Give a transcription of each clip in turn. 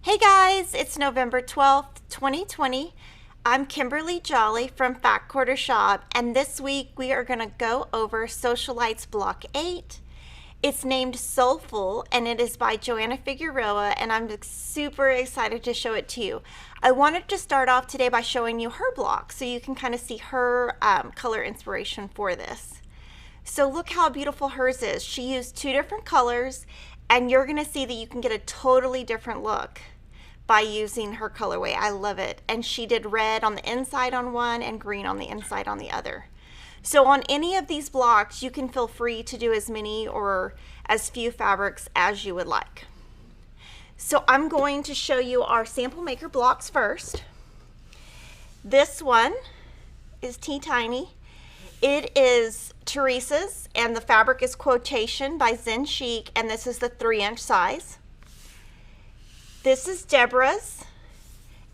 Hey guys, it's November 12th, 2020. I'm Kimberly Jolly from Fat Quarter Shop, and this week we are going to go over Sewcialites Block 8. It's named Soulful, and it is by Joanna Figueroa, and I'm super excited to show it to you. I wanted to start off today by showing you her block so you can kind of see her color inspiration for this. So look how beautiful hers is. She used two different colors, and you're going to see that you can get a totally different look by using her colorway. I love it. And she did red on the inside on one and green on the inside on the other. So on any of these blocks, you can feel free to do as many or as few fabrics as you would like. So I'm going to show you our sample maker blocks first. This one is Tea Tiny. It is Teresa's, and the fabric is Quotation by Zen Chic, and this is the 3-inch size. This is Deborah's.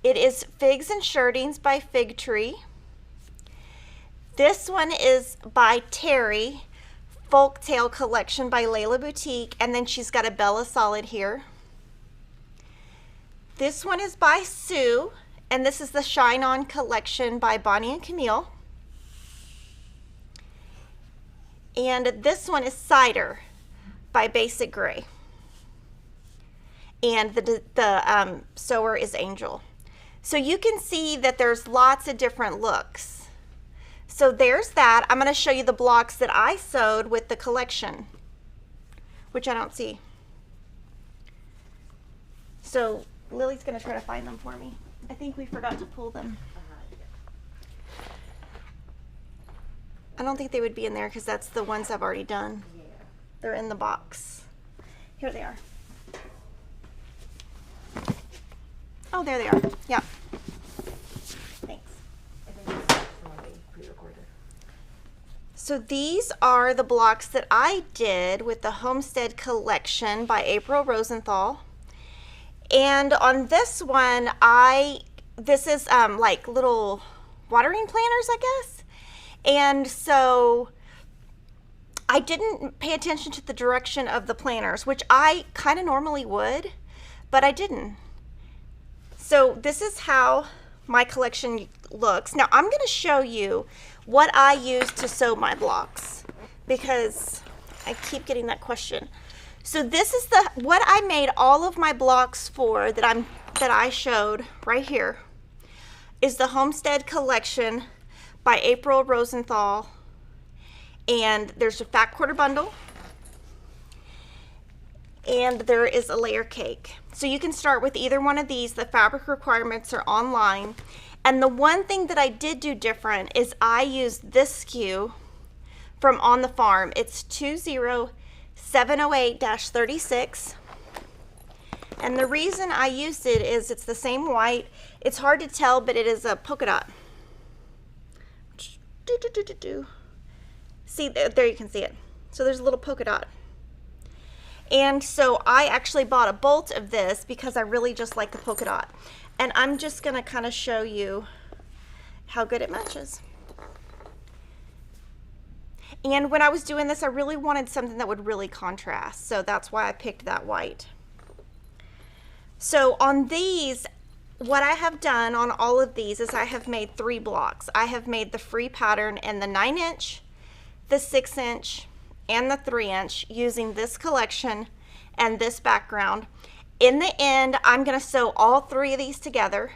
It is Figs and Shirtings by Fig Tree. This one is by Terry, Folktale Collection by Layla Boutique, and then she's got a Bella Solid here. This one is by Sue, and this is the Shine On Collection by Bonnie and Camille. And this one is Cider by Basic Gray. And the sewer is Angel. So you can see that there's lots of different looks. So there's that. I'm going to show you the blocks that I sewed with the collection, which I don't see. So Lily's going to try to find them for me. I think we forgot to pull them. I don't think they would be in there because that's the ones I've already done. They're in the box. Here they are. Oh, there they are. Yeah. Thanks. So these are the blocks that I did with the Homestead Collection by April Rosenthal. And on this one, this is like little watering planters, I guess. And so I didn't pay attention to the direction of the planters, which I kind of normally would, but I didn't. So this is how my collection looks. Now I'm going to show you what I use to sew my blocks because I keep getting that question. So this is what I made all of my blocks for that I showed right here is the Homestead Collection by April Rosenthal, and there's a fat quarter bundle, and there is a layer cake. So you can start with either one of these. The fabric requirements are online. And the one thing that I did do different is I used this SKU from On the Farm. It's 20708-36. And the reason I used it is it's the same white. It's hard to tell, but it is a polka dot. See, there you can see it. So there's a little polka dot. And so I actually bought a bolt of this because I really just like the polka dot. And I'm just going to kind of show you how good it matches. And when I was doing this, I really wanted something that would really contrast. So that's why I picked that white. So on these, what I have done on all of these is I have made 3 blocks. I have made the free pattern in the 9-inch, the 6-inch, and the 3-inch using this collection and this background. In the end, I'm going to sew all 3 of these together.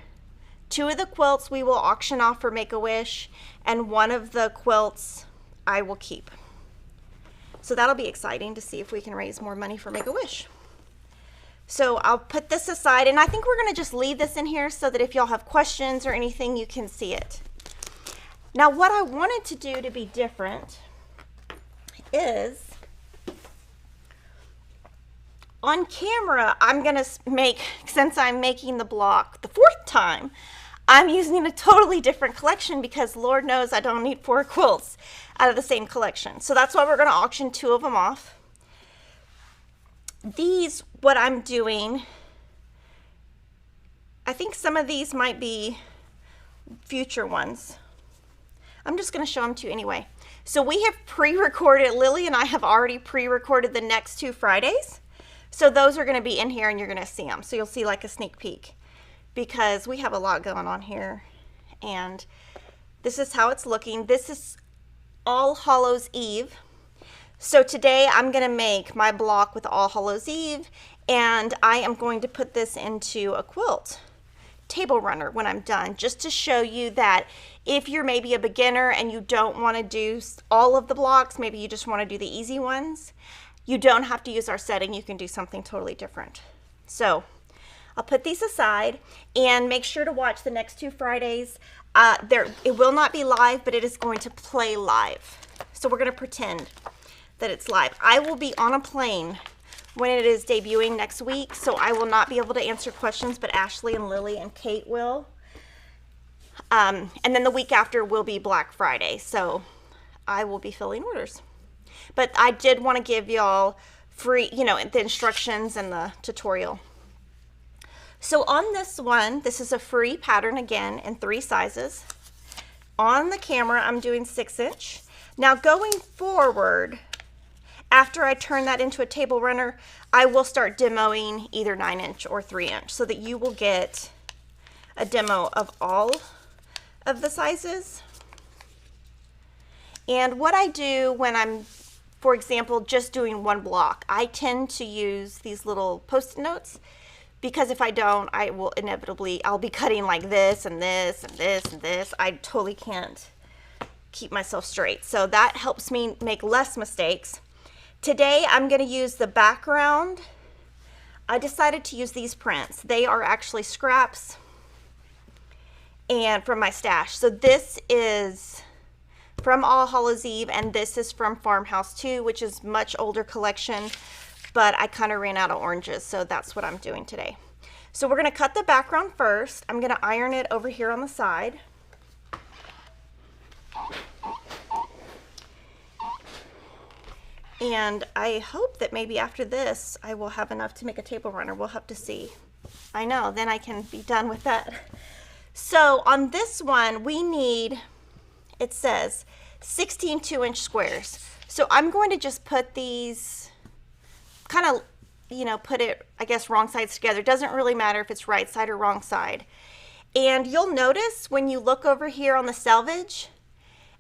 2 of the quilts we will auction off for Make-A-Wish, and 1 of the quilts I will keep. So that'll be exciting to see if we can raise more money for Make-A-Wish. So I'll put this aside, and I think we're going to just leave this in here so that if y'all have questions or anything, you can see it. Now what I wanted to do to be different is on camera, I'm going to make, since I'm making the block the 4th time, I'm using a totally different collection because Lord knows I don't need 4 quilts out of the same collection. So that's why we're going to auction 2 of them off. These, what I'm doing, I think some of these might be future ones. I'm just going to show them to you anyway. So we have pre-recorded, Lily and I have already pre-recorded the next 2 Fridays So those are going to be in here and you're going to see them. So you'll see like a sneak peek because we have a lot going on here. And this is how it's looking. This is All Hallows Eve. So today I'm going to make my block with All Hallows Eve, and I am going to put this into a quilt table runner when I'm done, just to show you that if you're maybe a beginner and you don't want to do all of the blocks, maybe you just want to do the easy ones, you don't have to use our setting. You can do something totally different. So I'll put these aside and make sure to watch the next 2 Fridays. It will not be live, but it is going to play live. So we're going to pretend that it's live. I will be on a plane when it is debuting next week, so I will not be able to answer questions, but Ashley and Lily and Kate will. And then the week after will be Black Friday, so I will be filling orders. But I did want to give y'all free, the instructions and the tutorial. So on this one, this is a free pattern again in 3 sizes. On the camera, I'm doing 6-inch. Now going forward, after I turn that into a table runner, I will start demoing either 9-inch or 3-inch so that you will get a demo of all of the sizes. And what I do when I'm, for example, just doing one block, I tend to use these little Post-it notes, because if I don't, I'll be cutting like this and this and this and this. I totally can't keep myself straight. So that helps me make less mistakes. Today I'm going to use the background. I decided to use these prints. They are actually scraps and from my stash. So this is from All Hallows Eve, and this is from Farmhouse 2, which is much older collection, but I kind of ran out of oranges, so that's what I'm doing today. So we're going to cut the background first. I'm going to iron it over here on the side. And I hope that maybe after this, I will have enough to make a table runner. We'll have to see. I know, then I can be done with that. So on this one, we need, it says 16 2-inch squares. So I'm going to just put these, kind of, put it, I guess, wrong sides together. It doesn't really matter if it's right side or wrong side. And you'll notice when you look over here on the selvage,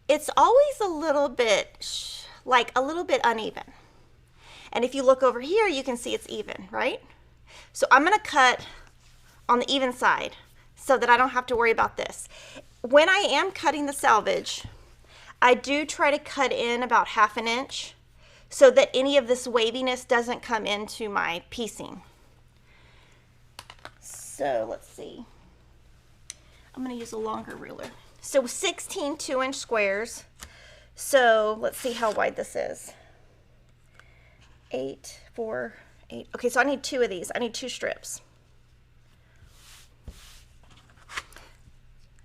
it's always a little bit uneven. And if you look over here, you can see it's even, right? So I'm going to cut on the even side so that I don't have to worry about this. When I am cutting the selvage, I do try to cut in about 1/2 inch so that any of this waviness doesn't come into my piecing. So let's see. I'm going to use a longer ruler. So 16 2-inch squares. So let's see how wide this is. 8, 4, 8. Okay, so I need 2 of these. I need 2 strips.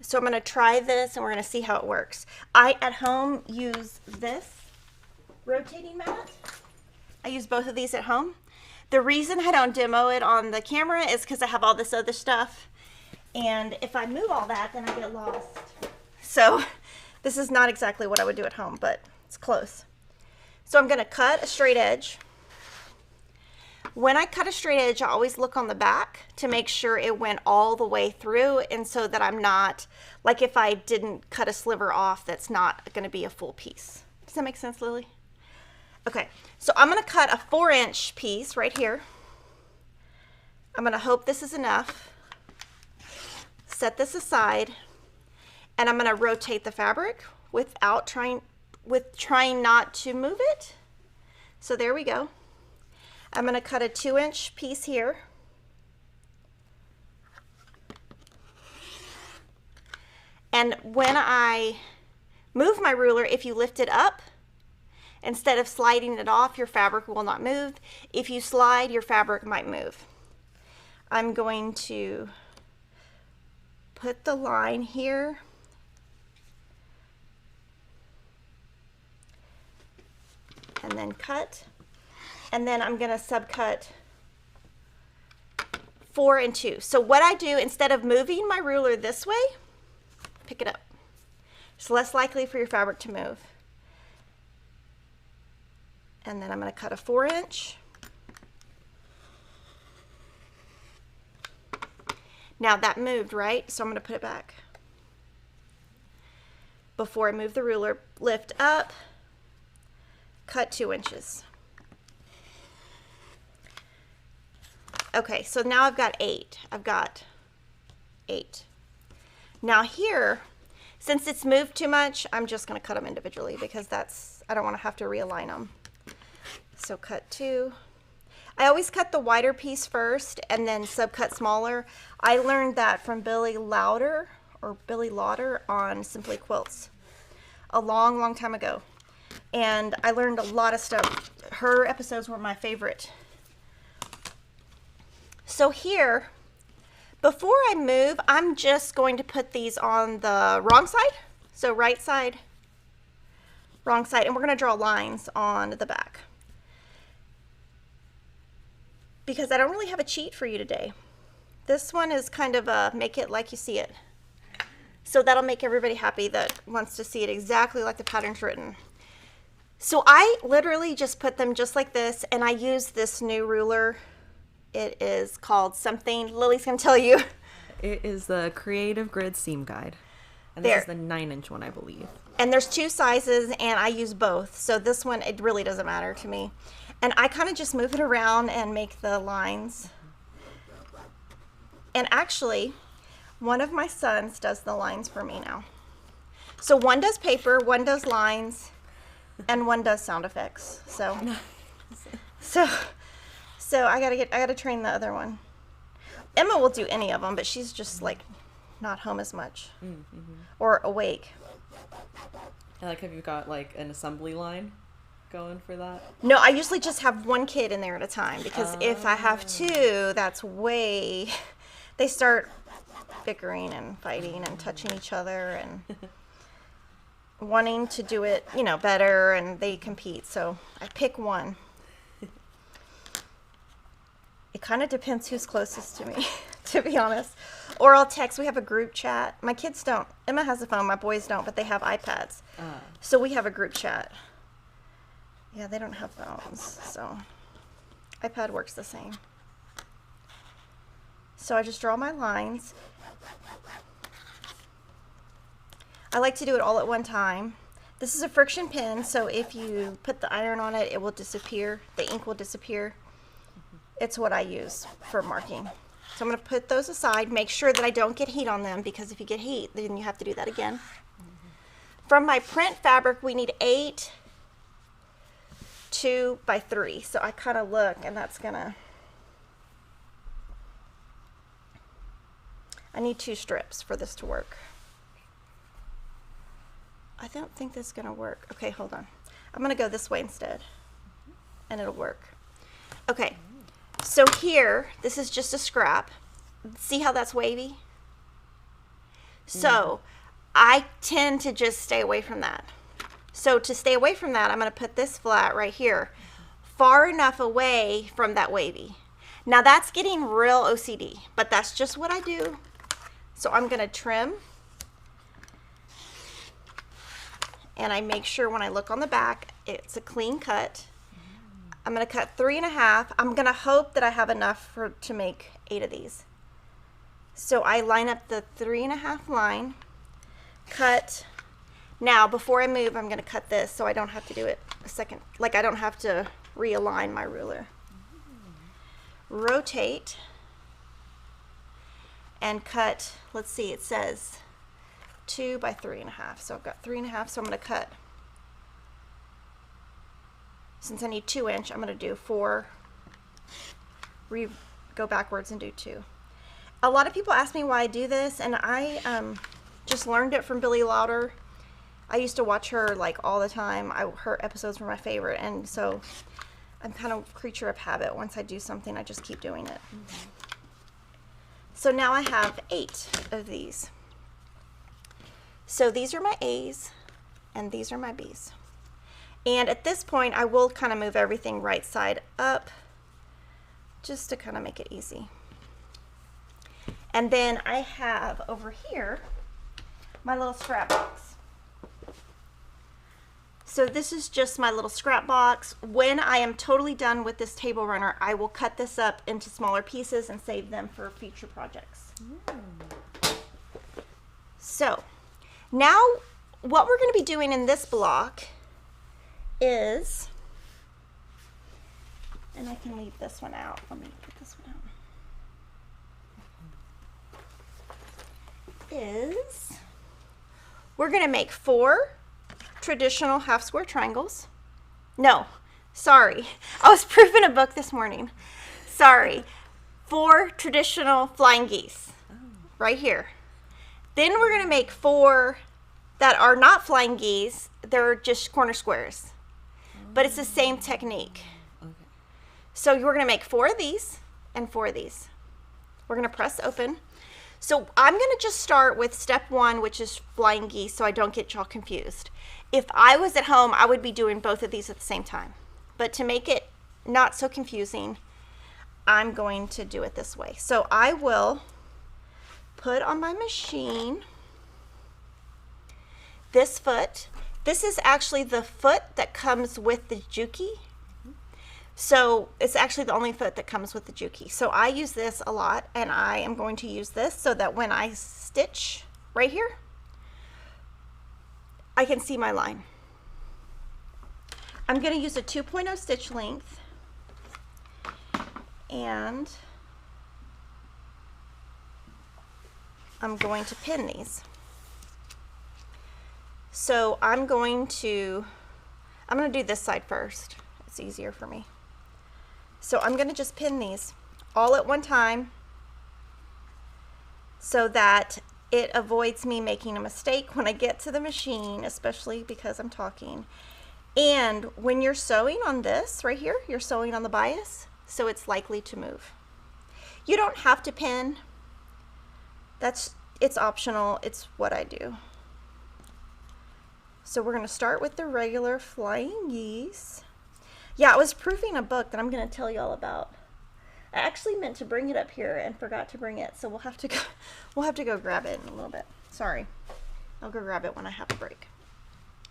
So I'm going to try this and we're going to see how it works. I, at home, use this rotating mat. I use both of these at home. The reason I don't demo it on the camera is because I have all this other stuff. And if I move all that, then I get lost. So this is not exactly what I would do at home, but it's close. So I'm going to cut a straight edge. When I cut a straight edge, I always look on the back to make sure it went all the way through, and so that I'm not, like if I didn't cut a sliver off, that's not going to be a full piece. Does that make sense, Lily? Okay, so I'm going to cut a 4-inch piece right here. I'm going to hope this is enough. Set this aside, and I'm going to rotate the fabric without trying not to move it. So there we go. I'm going to cut a 2-inch piece here. And when I move my ruler, if you lift it up, instead of sliding it off, your fabric will not move. If you slide, your fabric might move. I'm going to put the line here. And then cut. And then I'm going to subcut 4 and 2. So what I do, instead of moving my ruler this way, pick it up. It's less likely for your fabric to move. And then I'm going to cut a 4-inch. Now that moved, right? So I'm going to put it back. Before I move the ruler, lift up, cut 2 inches. Okay, so now I've got 8. I've got 8. Now here, since it's moved too much, I'm just going to cut them individually because I don't want to have to realign them. So cut 2. I always cut the wider piece first and then subcut smaller. I learned that from Billy Lauder on Simply Quilts a long, long time ago. And I learned a lot of stuff. Her episodes were my favorite. So here, before I move, I'm just going to put these on the wrong side. So right side, wrong side, and we're going to draw lines on the back. Because I don't really have a cheat for you today. This one is kind of a make it like you see it. So that'll make everybody happy that wants to see it exactly like the pattern's written. So I literally just put them just like this, and I use this new ruler. It is called something. Lily's going to tell you. It is the Creative Grid Seam Guide. And this is the 9-inch one, I believe. And there's 2 sizes, and I use both. So this one, it really doesn't matter to me. And I kind of just move it around and make the lines. And actually, one of my sons does the lines for me now. So one does paper, one does lines, and one does sound effects. So I gotta train the other one. Emma will do any of them, but she's just like not home as much or awake. And like, have you got like an assembly line going for that? No, I usually just have one kid in there at a time because if I have 2, that's way. They start bickering and fighting and touching each other and wanting to do it, better, and they compete. So I pick one. It kind of depends who's closest to me, to be honest. Or I'll text. We have a group chat. My kids don't. Emma has a phone. My boys don't, but they have iPads. So we have a group chat. Yeah, they don't have phones, so iPad works the same. So I just draw my lines. I like to do it all at one time. This is a friction pen, so if you put the iron on it, it will disappear. The ink will disappear. It's what I use for marking. So I'm going to put those aside, make sure that I don't get heat on them, because if you get heat, then you have to do that again. From my print fabric, we need 8 2 by 3. So I kind of look, and that's gonna, I need 2 strips for this to work. I don't think this is gonna work. Okay, hold on. I'm gonna go this way instead, and it'll work. Okay, so here, this is just a scrap. See how that's wavy? So I tend to just stay away from that. So to stay away from that, I'm going to put this flat right here, far enough away from that wavy. Now that's getting real OCD, but that's just what I do. So I'm going to trim, and I make sure when I look on the back, it's a clean cut. I'm going to cut 3.5. I'm going to hope that I have enough to make 8 of these. So I line up the 3.5 line, cut. Now, before I move, I'm going to cut this so I don't have to do it a second. Like, I don't have to realign my ruler. Rotate and cut. Let's see, it says 2 by 3.5. So I've got 3.5, so I'm going to cut. Since I need 2 inch, I'm going to do 4. Go backwards and do 2. A lot of people ask me why I do this, and I just learned it from Billy Lauder. I used to watch her like all the time. Her episodes were my favorite, and so I'm kind of a creature of habit. Once I do something, I just keep doing it. So now I have 8 of these. So these are my A's, and these are my B's. And at this point, I will kind of move everything right side up, just to kind of make it easy. And then I have over here my little scrap box. So this is just my little scrap box. When I am totally done with this table runner, I will cut this up into smaller pieces and save them for future projects. So now what we're going to be doing in this block is, and I can leave this one out. Let me put this one out. Is we're going to make 4 traditional half square triangles. No, sorry. I was proofing a book this morning. Sorry. 4 traditional flying geese right here. Then we're going to make 4 that are not flying geese. They're just corner squares. But it's the same technique. Okay. So we're going to make 4 of these and 4 of these. We're going to press open. So I'm going to just start with step 1, which is flying geese, so I don't get y'all confused. If I was at home, I would be doing both of these at the same time. But to make it not so confusing, I'm going to do it this way. So I will put on my machine this foot. This is actually the foot that comes with the juki. So it's actually the only foot that comes with the juki. So I use this a lot, and I am going to use this so that when I stitch right here, I can see my line. I'm going to use a 2.0 stitch length, and I'm going to pin these. So I'm going to do this side first. It's easier for me. So I'm going to just pin these all at one time so that it avoids me making a mistake when I get to the machine, especially because I'm talking. And when you're sewing on this right here, you're sewing on the bias, so it's likely to move. You don't have to pin. It's optional. It's what I do. So we're going to start with the regular flying geese. Yeah, I was proofing a book that I'm going to tell you all about. I actually meant to bring it up here and forgot to bring it, so we'll have to go grab it in a little bit. Sorry. I'll go grab it when I have a break.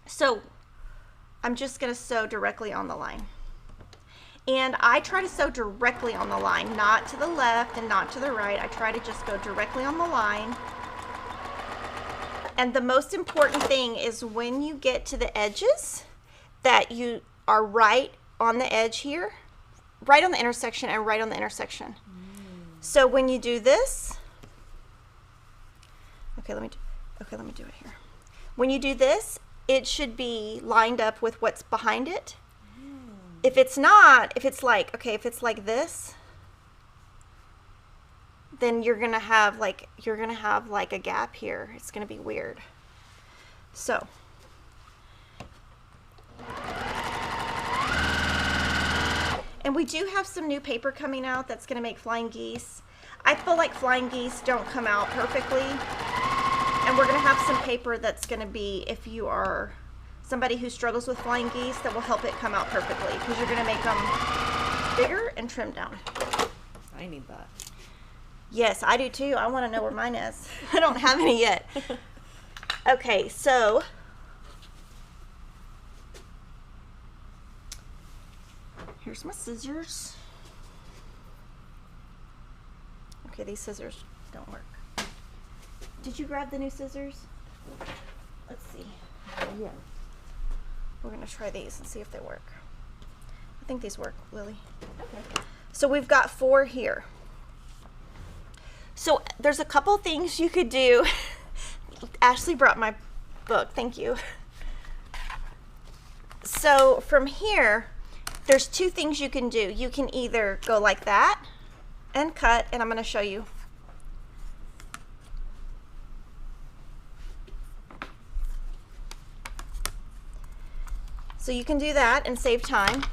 So I'm just going to sew directly on the line. And I try to sew directly on the line, not to the left and not to the right. I try to just go directly on the line. And the most important thing is when you get to the edges that you are right on the edge here, right on the intersection and right on the intersection. So when you do this, okay, let me do it here. When you do this, it should be lined up with what's behind it. If it's not, if it's like this, then you're gonna have like a gap here. It's gonna be weird. So and we do have some new paper coming out that's gonna make flying geese. I feel like flying geese don't come out perfectly, and we're gonna have some paper that's gonna be, if you are somebody who struggles with flying geese, that will help it come out perfectly, because you're gonna make them bigger and trimmed down. I need that. Yes, I do too. I want to know where mine is. I don't have any yet. Okay, so here's my scissors. Okay, these scissors don't work. Did you grab the new scissors? Let's see. Yeah. We're going to try these and see if they work. I think these work, Lily. Okay. So we've got 4 here. So there's a couple things you could do. Ashley brought my book. Thank you. So from here, there's 2 things you can do. You can either go like that and cut, and I'm going to show you. So you can do that and save time.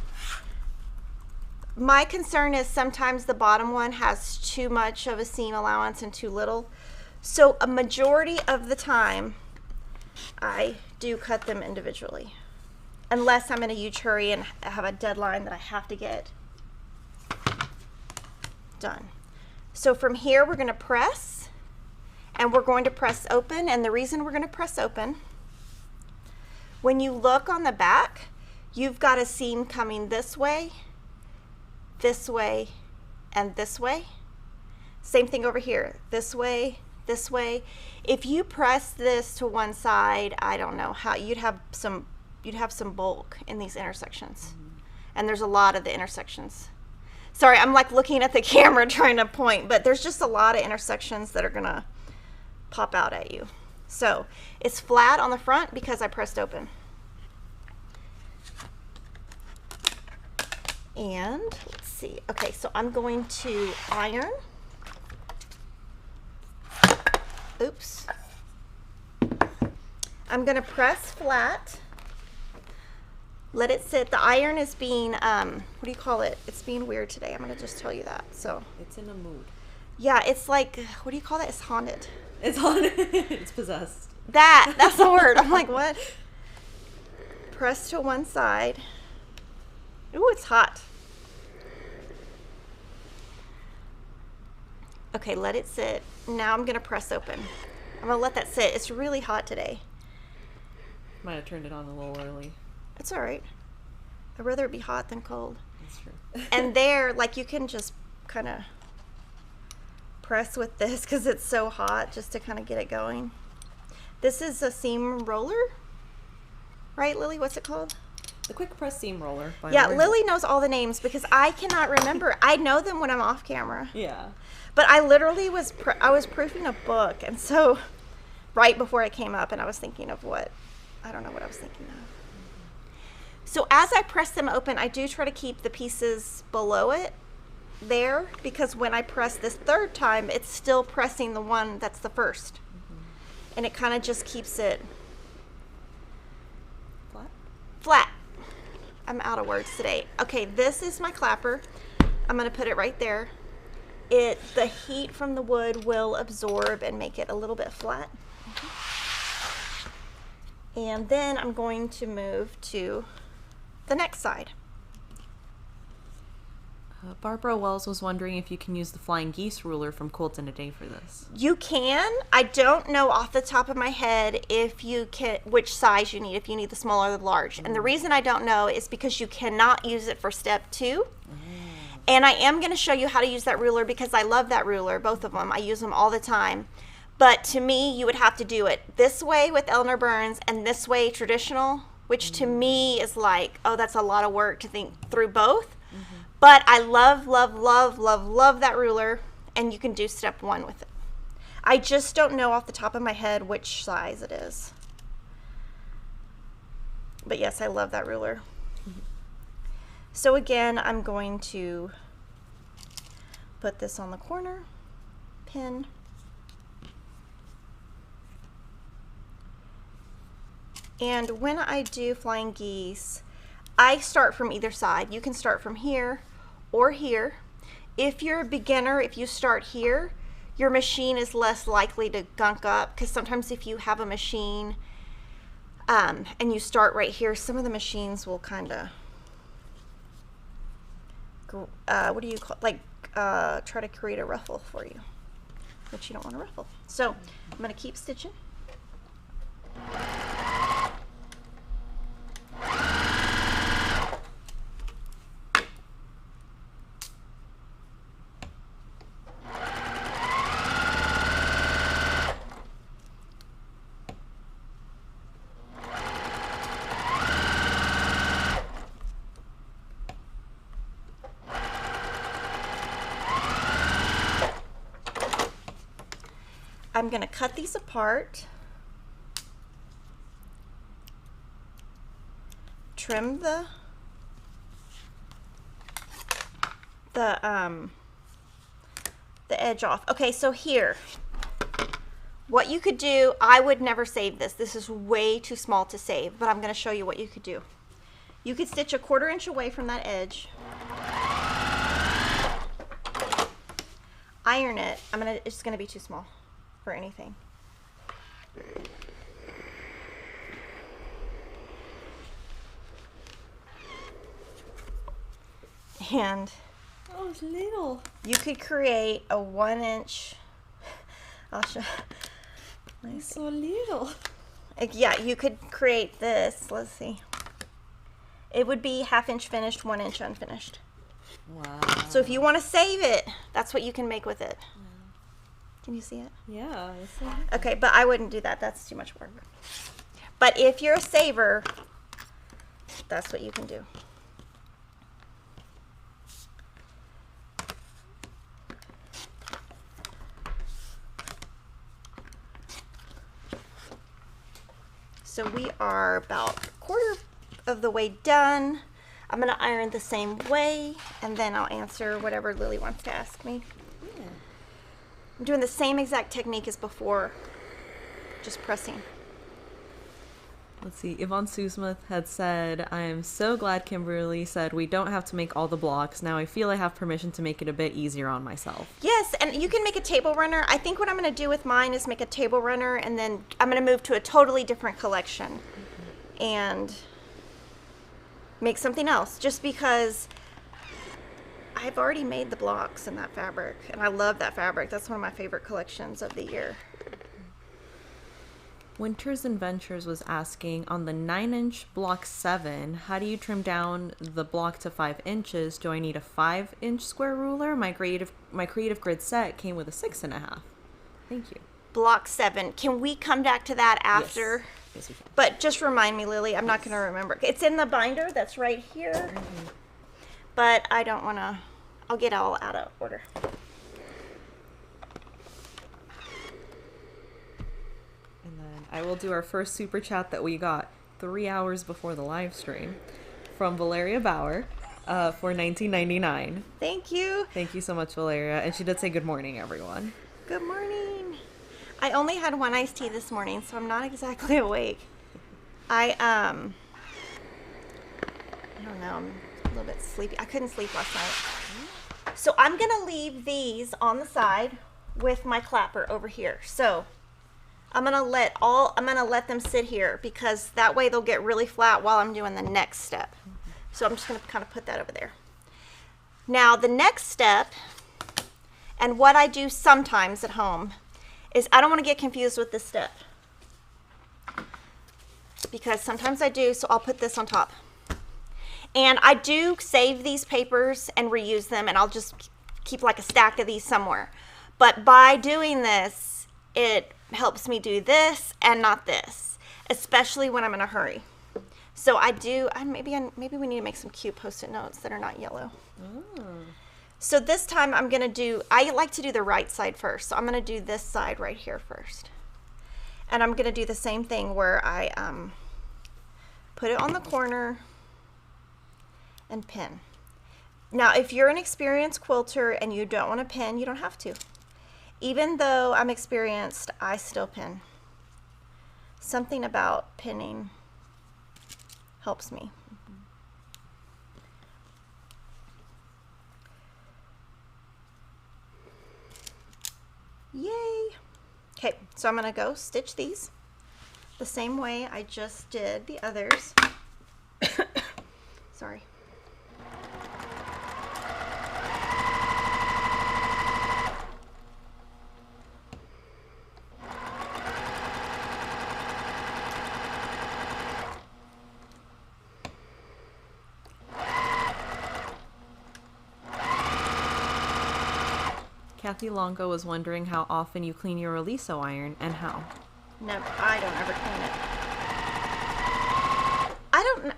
My concern is sometimes the bottom one has too much of a seam allowance and too little. So a majority of the time, I do cut them individually. Unless I'm in a huge hurry and have a deadline that I have to get done. So from here, we're going to press, and we're going to press open. And the reason we're going to press open, When you look on the back, you've got a seam coming this way, and this way. Same thing over here, this way, this way. If you press this to one side, I don't know how you'd have some bulk in these intersections. And there's a lot of the intersections. Sorry, I'm like looking at the camera trying to point, but there's just a lot of intersections that are gonna pop out at you. So it's flat on the front because I pressed open. And let's see. Okay, so I'm going to iron. Oops. I'm gonna press flat. Let it sit. The iron is being, what do you call it? It's being weird today. I'm gonna just tell you that. So it's in a mood. Yeah, it's like, what do you call that? It's haunted. It's haunted. It's possessed. That's the word. I'm like, what? Press to one side. Ooh, it's hot. Okay, let it sit. Now I'm gonna press open. I'm gonna let that sit. It's really hot today. Might have turned it on a little early. It's all right. I'd rather it be hot than cold. That's true. And there, like, you can just kind of press with this because it's so hot just to kind of get it going. This is a seam roller, right, Lily? What's it called? The quick press seam roller. Yeah, Lily knows all the names because I cannot remember. I know them when I'm off camera. Yeah. But I literally was proofing a book, and so right before it came up, and I was thinking of I don't know what I was thinking of. So as I press them open, I do try to keep the pieces below it there, because when I press this third time, it's still pressing the one that's the first. And it kind of just keeps it flat. I'm out of words today. Okay, this is my clapper. I'm going to put it right there. The heat from the wood will absorb and make it a little bit flat. And then I'm going to move to the next side. Barbara Wells was wondering if you can use the flying geese ruler from Quilts in a Day for this. You can. I don't know off the top of my head if you can, which size you need, if you need the small or the large. And the reason I don't know is because you cannot use it for step 2. And I am going to show you how to use that ruler because I love that ruler, both of them. I use them all the time. But to me, you would have to do it this way with Eleanor Burns and this way traditional, which to me is like, oh, that's a lot of work to think through both. But I love, love, love, love, love that ruler, and you can do step 1 with it. I just don't know off the top of my head which size it is. But yes, I love that ruler. So again, I'm going to put this on the corner, pin, and when I do flying geese, I start from either side. You can start from here or here. If you're a beginner, if you start here, your machine is less likely to gunk up, because sometimes if you have a machine and you start right here, some of the machines will kind of what do you call, like try to create a ruffle for you, but you don't want to ruffle. So I'm going to keep stitching. I'm going to cut these apart, trim the edge off. Okay, so here, what you could do, I would never save this. This is way too small to save, but I'm going to show you what you could do. You could stitch a 1/4 inch away from that edge, iron it. It's going to be too small for anything. And oh, it's little. You could create a 1 inch. I'll show. It's so little. Yeah, you could create this. Let's see. It would be 1/2 inch finished, 1 inch unfinished. Wow. So if you want to save it, that's what you can make with it. Can you see it? Yeah. Okay, but I wouldn't do that. That's too much work. But if you're a saver, that's what you can do. So we are about 1/4 of the way done. I'm going to iron the same way, and then I'll answer whatever Lily wants to ask me. Yeah. I'm doing the same exact technique as before, just pressing. Let's see. Yvonne Susmuth had said, I am so glad Kimberly said we don't have to make all the blocks. Now I feel I have permission to make it a bit easier on myself. Yes, and you can make a table runner. I think what I'm going to do with mine is make a table runner, and then I'm going to move to a totally different collection and make something else, just because I've already made the blocks in that fabric, and I love that fabric. That's one of my favorite collections of the year. Winters and Ventures was asking, on the 9-inch block 7, how do you trim down the block to 5 inches? Do I need a 5-inch square ruler? My creative grid set came with a 6.5. Thank you. Block 7. Can we come back to that after? Yes, we can. But just remind me, Lily. I'm not going to remember. It's in the binder that's right here. But I don't want to. I'll get all out of order. And then I will do our first super chat that we got 3 hours before the live stream from Valeria Bauer for $19.99. Thank you. Thank you so much, Valeria. And she did say good morning, everyone. Good morning. I only had one iced tea this morning, so I'm not exactly awake. I don't know. I'm a little bit sleepy. I couldn't sleep last night. So I'm going to leave these on the side with my clapper over here. So I'm going to let them sit here, because that way they'll get really flat while I'm doing the next step. So I'm just going to kind of put that over there. Now the next step, and what I do sometimes at home, is I don't want to get confused with this step, because sometimes I do, so I'll put this on top. And I do save these papers and reuse them, and I'll just keep like a stack of these somewhere. But by doing this, it helps me do this and not this, especially when I'm in a hurry. So I do, maybe we need to make some cute Post-it notes that are not yellow. Oh. So this time I'm going to do, I like to do the right side first. So I'm going to do this side right here first. And I'm going to do the same thing where I put it on the corner and pin. Now, if you're an experienced quilter and you don't want to pin, you don't have to. Even though I'm experienced, I still pin. Something about pinning helps me. Yay! Okay, so I'm gonna go stitch these the same way I just did the others. Sorry. Kathy Longo was wondering how often you clean your Releaso iron and how. Never. I don't ever clean it.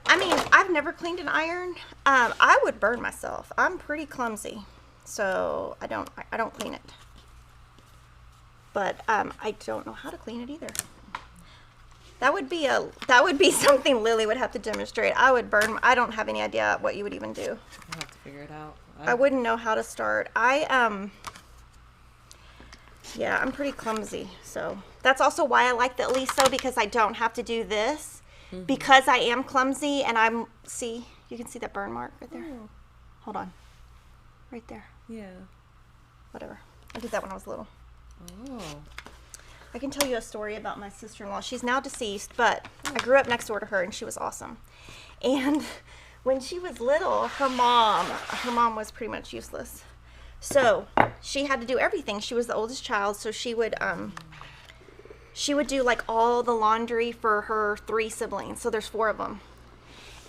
I mean, I've never cleaned an iron. I would burn myself. I'm pretty clumsy, so I don't clean it. But I don't know how to clean it either. That would be something Lily would have to demonstrate. I would burn. I don't have any idea what you would even do. I'll have to figure it out. I wouldn't know how to start. Yeah, I'm pretty clumsy, so that's also why I like the Aliso, because I don't have to do this, because I am clumsy, and you can see that burn mark right there. Oh. Hold on, right there. Yeah. Whatever. I did that when I was little. Oh. I can tell you a story about my sister-in-law. She's now deceased, but I grew up next door to her, and she was awesome. And when she was little, her mom was pretty much useless. So she had to do everything. She was the oldest child, so she would She would do like all the laundry for her 3 siblings. So there's 4 of them.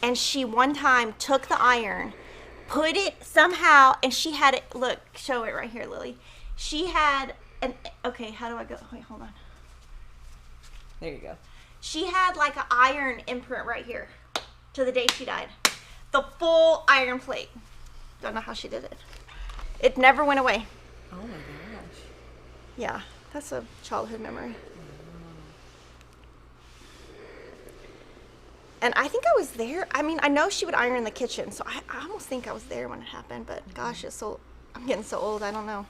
And she one time took the iron, put it somehow, and she had it, look, show it right here, Lily. She had an, okay, how do I go? Wait, hold on. There you go. She had like an iron imprint right here to the day she died. The full iron plate. Don't know how she did it. It never went away. Oh my gosh. Yeah, that's a childhood memory. And I think I was there. I mean, I know she would iron in the kitchen, so I almost think I was there when it happened. But gosh, I'm getting so old. I don't know.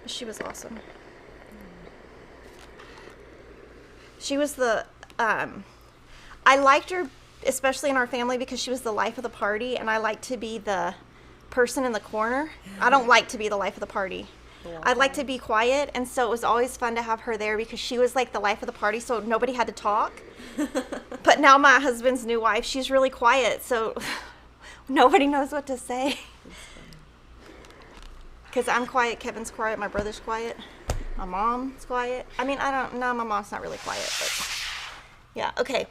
But she was awesome. She was I liked her, especially in our family, because she was the life of the party, and I like to be the person in the corner. I don't like to be the life of the party. I like to be quiet, and so it was always fun to have her there because she was like the life of the party, so nobody had to talk. But now my husband's new wife, she's really quiet, so nobody knows what to say. Because I'm quiet, Kevin's quiet, my brother's quiet, my mom's quiet. I mean, my mom's not really quiet, but yeah, okay.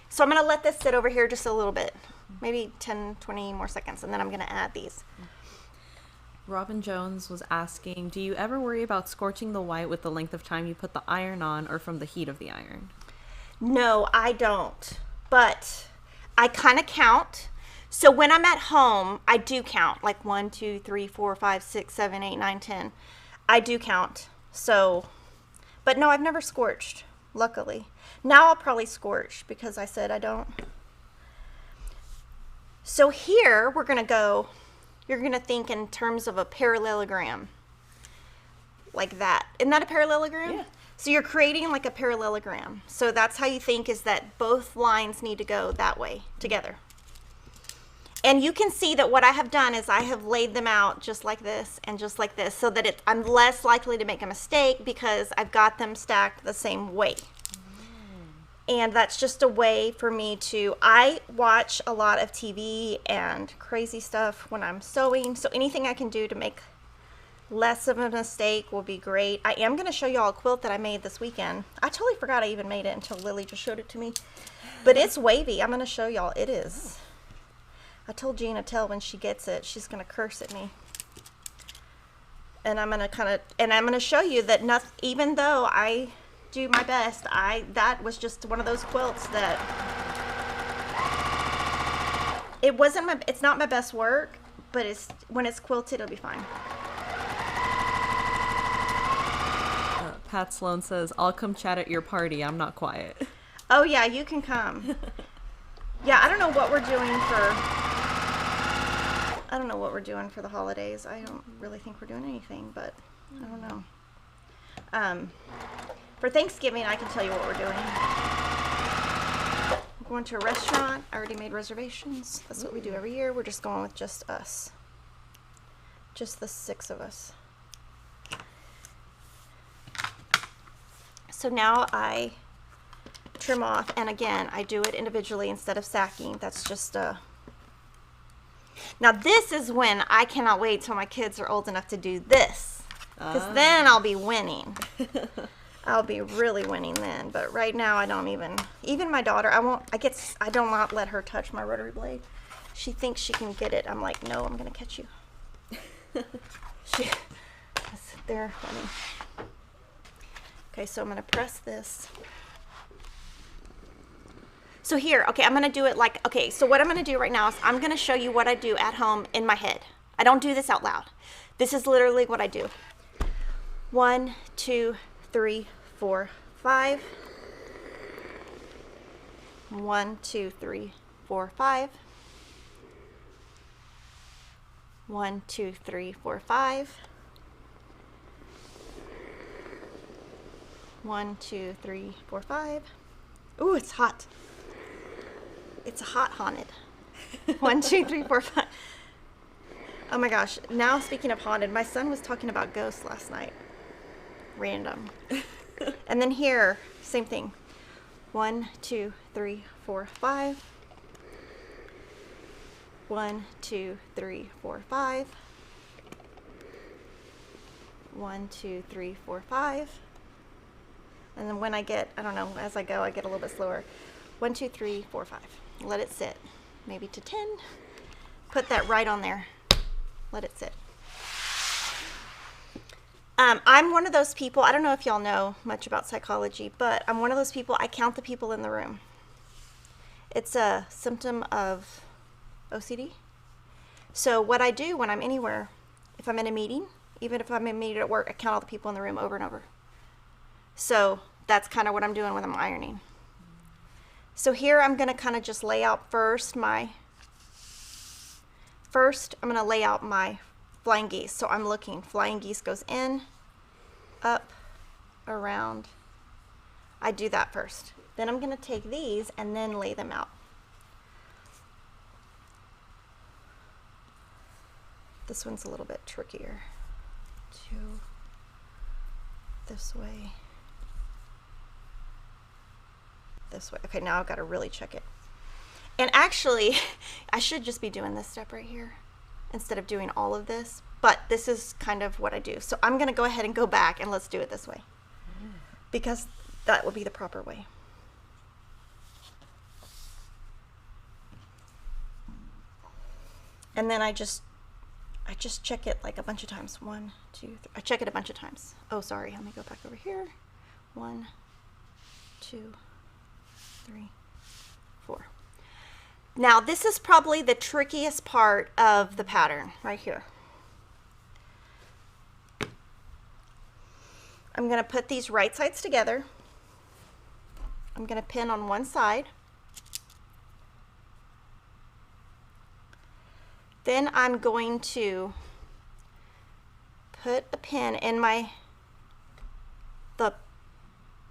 So I'm going to let this sit over here just a little bit, maybe 10, 20 more seconds, and then I'm going to add these. Robin Jones was asking, do you ever worry about scorching the white with the length of time you put the iron on or from the heat of the iron? No, I don't, but I kind of count. So when I'm at home, I do count, like 1, 2, 3, 4, 5, 6, 7, 8, 9, 10. I do count. So, but no, I've never scorched, luckily. Now I'll probably scorch because I said I don't. So here we're going to go, you're going to think in terms of a parallelogram, like that. Isn't that a parallelogram? Yeah. So you're creating like a parallelogram. So that's how you think, is that both lines need to go that way together. And you can see that what I have done is I have laid them out just like this and just like this, so that I'm less likely to make a mistake because I've got them stacked the same way. And that's just a way for me to, I watch a lot of TV and crazy stuff when I'm sewing. So anything I can do to make less of a mistake will be great. I am going to show y'all a quilt that I made this weekend. I totally forgot I even made it until Lily just showed it to me. But it's wavy. I'm going to show y'all. It is. I told Gina when she gets it, she's going to curse at me. And I'm going to show you that even though I do my best, that was just one of those quilts that it's not my best work, but when it's quilted, it'll be fine. Pat Sloan says, I'll come chat at your party. I'm not quiet. Oh yeah, you can come. Yeah, I don't know what we're doing for the holidays. I don't really think we're doing anything, but I don't know. For Thanksgiving, I can tell you what we're doing. We're going to a restaurant. I already made reservations. That's what we do every year. We're just going with just us. Just the 6 of us. So now I trim off, and again, I do it individually instead of stacking. That's just now this is when I cannot wait till my kids are old enough to do this, because then I'll be winning. I'll be really winning then. But right now I don't even my daughter, I don't not let her touch my rotary blade. She thinks she can get it. I'm like, no, I'm gonna catch you. They're funny. Okay, so I'm gonna press this. So here, okay, I'm gonna do it okay, so what I'm gonna do right now is I'm gonna show you what I do at home in my head. I don't do this out loud. This is literally what I do. 1, 2, 3, 4, 5. 1, 2, 3, 4, 5. 1, 2, 3, 4, 5. 1, 2, 3, 4, 5. Ooh, it's hot. It's hot haunted. 1, 2, 3, 4, 5. Oh my gosh. Now, speaking of haunted, my son was talking about ghosts last night. Random. And then here, same thing. 1, 2, 3, 4, 5. 1, 2, 3, 4, 5. 1, 2, 3, 4, 5. And then when I get, I don't know, as I go, I get a little bit slower. 1, 2, 3, 4, 5. Let it sit. Maybe to 10. Put that right on there. Let it sit. I'm one of those people, I don't know if y'all know much about psychology, but I'm one of those people, I count the people in the room. It's a symptom of OCD. So what I do when I'm anywhere, if I'm in a meeting, even if I'm in a meeting at work, I count all the people in the room over and over. So that's kind of what I'm doing when I'm ironing. So here I'm going to kind of just lay out first I'm going to lay out my flying geese. So I'm looking, flying geese goes in, up, around. I do that first. Then I'm going to take these and then lay them out. This one's a little bit trickier. 2 this way. This way. Okay, now I've got to really check it. And actually, I should just be doing this step right here instead of doing all of this, but this is kind of what I do. So I'm going to go ahead and go back and let's do it this way because that will be the proper way. And then I just check it like a bunch of times. 1, 2, 3. I check it a bunch of times. Oh, sorry. Let me go back over here. 1, 2, 3, 4. Now, this is probably the trickiest part of the pattern right here. I'm going to put these right sides together. I'm going to pin on one side. Then I'm going to put a pin in the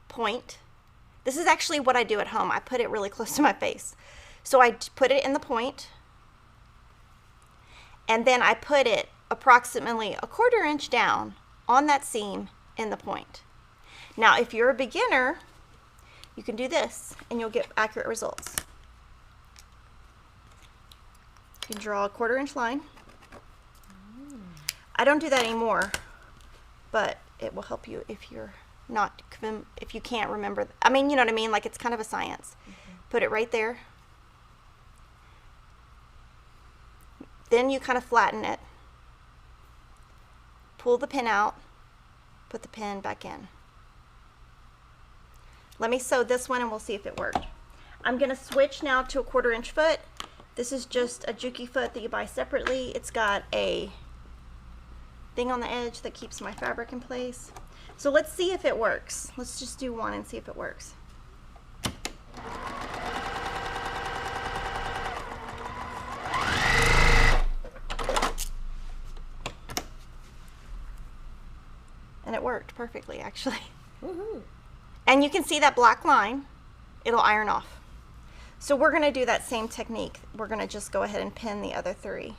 point. This is actually what I do at home. I put it really close to my face. So I put it in the point, and then I put it approximately 1/4 inch down on that seam in the point. Now, if you're a beginner, you can do this and you'll get accurate results. You can draw a 1/4 inch line. I don't do that anymore, but it will help you if you're not, if you can't remember. I mean, you know what I mean? Like, it's kind of a science. Put it right there. Then you kind of flatten it. Pull the pin out. Put the pin back in. Let me sew this one and we'll see if it worked. I'm going to switch now to a 1/4 inch foot. This is just a Juki foot that you buy separately. It's got a thing on the edge that keeps my fabric in place. So let's see if it works. Let's just do one and see if it works. And it worked perfectly, actually. Woohoo. And you can see that black line. It'll iron off. So we're going to do that same technique. We're going to just go ahead and pin the other 3.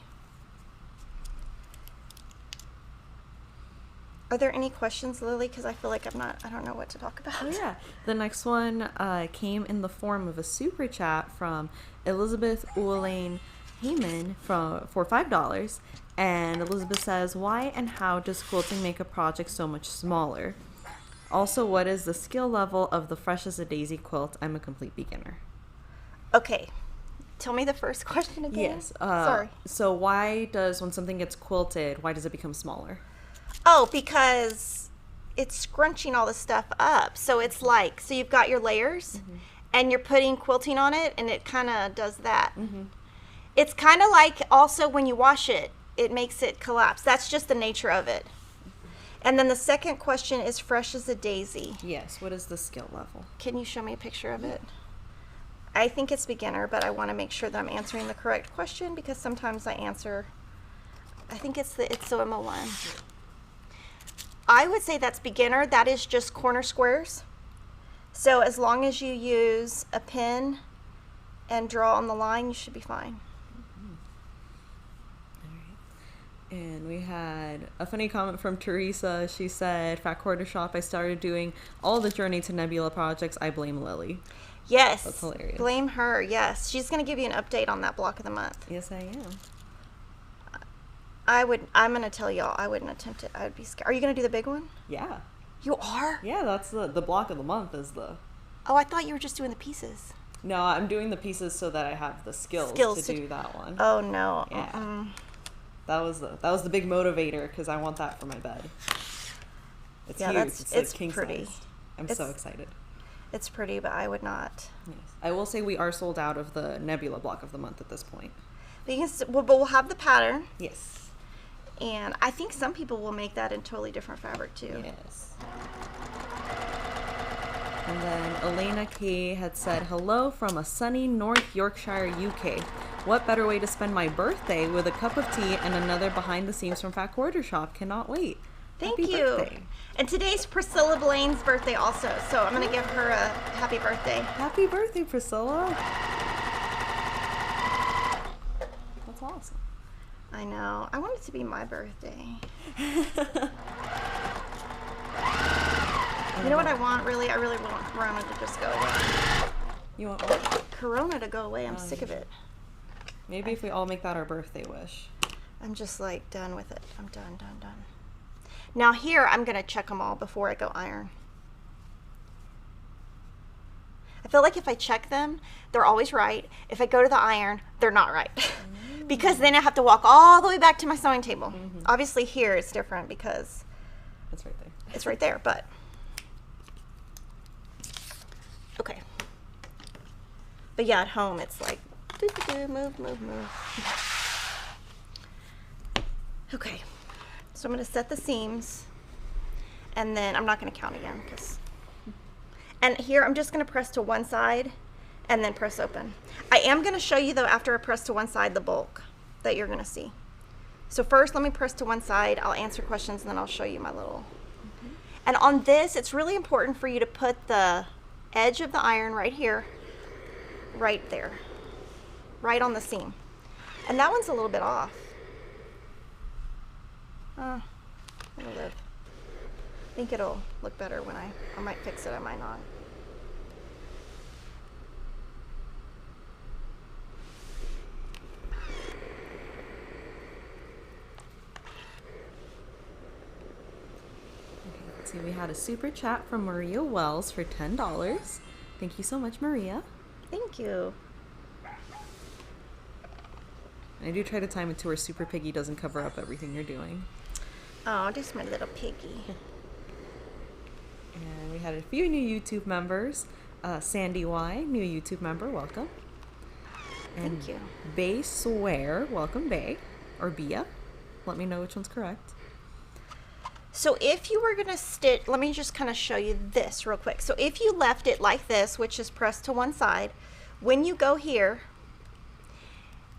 Are there any questions, Lily? Because I feel like I don't know what to talk about. Oh, yeah. The next one came in the form of a super chat from Elizabeth Uelaine Heyman for $5. And Elizabeth says, why and how does quilting make a project so much smaller? Also, what is the skill level of the Fresh as a Daisy quilt? I'm a complete beginner. Okay. Tell me the first question again. Yes. Sorry. So why does, when something gets quilted, why does it become smaller? Oh, because it's scrunching all the stuff up. So it's like, so you've got your layers and you're putting quilting on it and it kind of does that. It's kind of like also when you wash it, it makes it collapse. That's just the nature of it. And then the second question is Fresh as a Daisy. Yes. What is the skill level? Can you show me a picture of it? I think it's beginner, but I want to make sure that I'm answering the correct question because sometimes I answer, I think it's OMO1. I would say that's beginner. That is just corner squares. So as long as you use a pin and draw on the line, you should be fine. And we had a funny comment from Teresa. She said, Fat Quarter Shop, I started doing all the Journey to Nebula projects. I blame Lily. Yes. That's hilarious. Blame her, yes. She's going to give you an update on that block of the month. Yes, I am. I'm going to tell y'all, I wouldn't attempt it. I would be scared. Are you going to do the big one? Yeah. You are? Yeah, that's the block of the month is the... Oh, I thought you were just doing the pieces. No, I'm doing the pieces so that I have the skills to do that one. Oh, no. Yeah. That was the big motivator because I want that for my bed. It's huge. It's like king pretty. sized. I'm so excited. It's pretty, but I would not. Yes. I will say we are sold out of the Nebula block of the month at this point. But we'll have the pattern. Yes. And I think some people will make that in totally different fabric too. Yes. And then Elena K had said, hello from a sunny North Yorkshire, UK. What better way to spend my birthday with a cup of tea and another behind the scenes from Fat Quarter Shop? Cannot wait. Thank Happy you. Birthday. And today's Priscilla Blaine's birthday also, so I'm going to give her a happy birthday. Happy birthday, Priscilla. That's awesome. I know. I want it to be my birthday. You know what I want, really? I really want Corona to just go away. You want what? Corona to go away. I'm sick of it. Maybe if we all make that our birthday wish. I'm just like done with it. I'm done. Now here, I'm going to check them all before I go iron. I feel like if I check them, they're always right. If I go to the iron, they're not right. Because then I have to walk all the way back to my sewing table. Mm-hmm. Obviously here it's different because it's right there. It's right there, but okay. But yeah, at home it's like move. Okay. So I'm going to set the seams, and then I'm not going to count again and here I'm just going to press to one side and then press open. I am going to show you though after I press to one side the bulk that you're going to see. So first let me press to one side, I'll answer questions, and then I'll show you my little. And on this, it's really important for you to put the edge of the iron right here, right there, right on the seam. And that one's a little bit off. It'll live. I think it'll look better when I might fix it, I might not. Let's see, we had a super chat from Maria Wells for $10. Thank you so much, Maria. Thank you. I do try to time it to where Super Piggy doesn't cover up everything you're doing. Oh, just my little piggy. And we had a few new YouTube members. Sandy Y, new YouTube member, welcome. And thank you. Bay Swear, welcome Bay, or Bia. Let me know which one's correct. So if you were going to stitch, let me just kind of show you this real quick. So if you left it like this, which is pressed to one side, when you go here,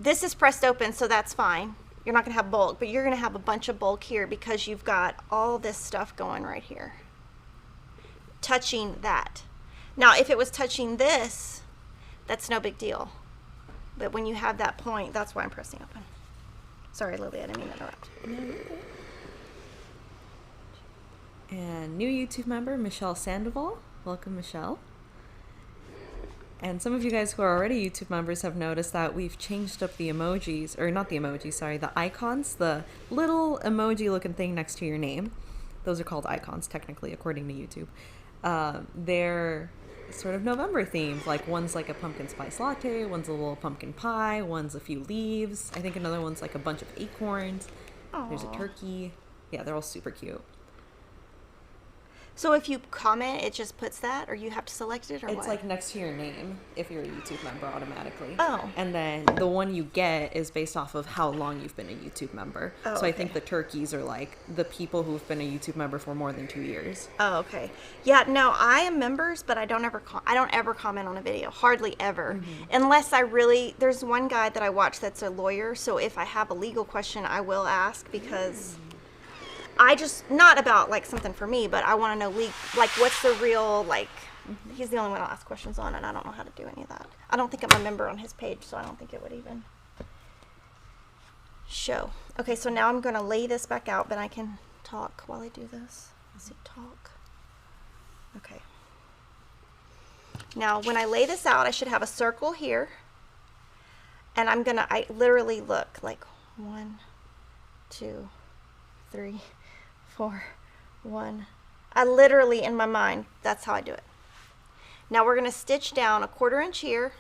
this is pressed open, so that's fine. You're not going to have bulk, but you're going to have a bunch of bulk here because you've got all this stuff going right here, touching that. Now, if it was touching this, that's no big deal. But when you have that point, that's why I'm pressing open. Sorry, Lily, I didn't mean to interrupt. No, you're okay. And new YouTube member, Michelle Sandoval. Welcome, Michelle. And some of you guys who are already YouTube members have noticed that we've changed up the emojis, or not the emojis, sorry, the icons, the little emoji looking thing next to your name. Those are called icons, technically, according to YouTube. They're sort of November themed. Like one's like a pumpkin spice latte, one's a little pumpkin pie, one's a few leaves. I think another one's like a bunch of acorns. Aww. There's a turkey. Yeah, they're all super cute. So if you comment, it just puts that, or you have to select it, or it's what? like next to your name if you're a YouTube member automatically. Oh. And then the one you get is based off of how long you've been a YouTube member. Oh, so okay. I think the turkeys are like the people who've been a YouTube member for more than 2 years. Oh, okay. Yeah, no, I am members, but I don't ever comment on a video, hardly ever, unless I really. There's one guy that I watch that's a lawyer, so if I have a legal question, I will ask because. I just, not about like something for me, but I want to know like what's the real, like, he's the only one I'll ask questions on, and I don't know how to do any of that. I don't think I'm a member on his page, so I don't think it would even show. Okay, so now I'm going to lay this back out, but I can talk while I do this. Let's see, talk. Okay. Now, when I lay this out, I should have a circle here, and I literally look like 1, 2, 3, 4, 1. I literally, in my mind, that's how I do it. Now we're going to stitch down a 1/4 inch here,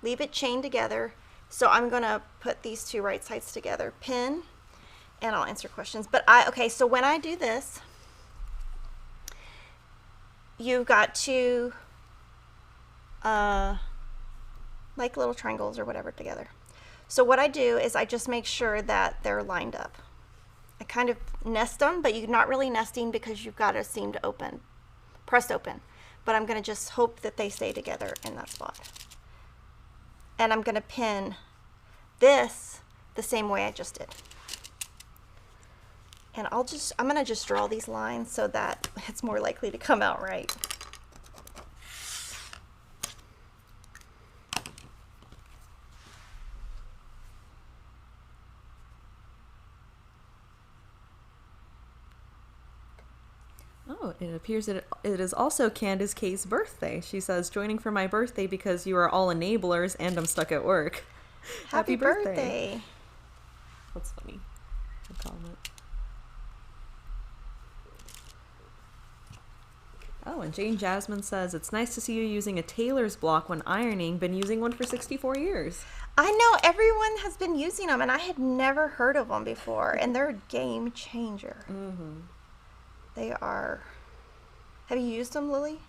leave it chained together. So I'm going to put these two right sides together, pin, and I'll answer questions. But okay, so when I do this, you've got two like little triangles or whatever together. So what I do is I just make sure that they're lined up. I kind of nest them, but you're not really nesting because you've got a seam to open, press open. But I'm going to just hope that they stay together in that spot. And I'm going to pin this the same way I just did. And I'm going to just draw these lines so that it's more likely to come out right. Oh, it appears that it is also Candace K's birthday. She says, joining for my birthday because you are all enablers and I'm stuck at work. Happy birthday. That's funny. Good comment. Oh, and Jane Jasmine says, it's nice to see you using a tailor's block when ironing. Been using one for 64 years. I know, everyone has been using them, and I had never heard of them before, and they're a game changer. Mm-hmm. They are. Have you used them, Lily?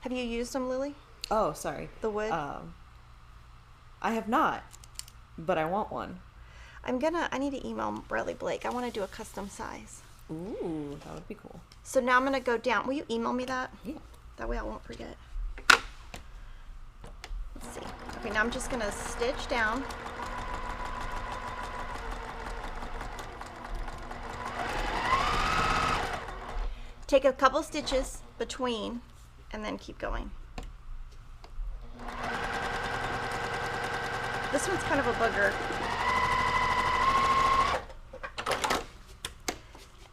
Have you used them, Lily? Oh, sorry. The wood? I have not, but I want one. I need to email Bradley Blake. I want to do a custom size. Ooh, that would be cool. So now I'm going to go down. Will you email me that? Yeah. That way I won't forget. Let's see. Okay, now I'm just going to stitch down. Take a couple stitches between and then keep going. This one's kind of a booger.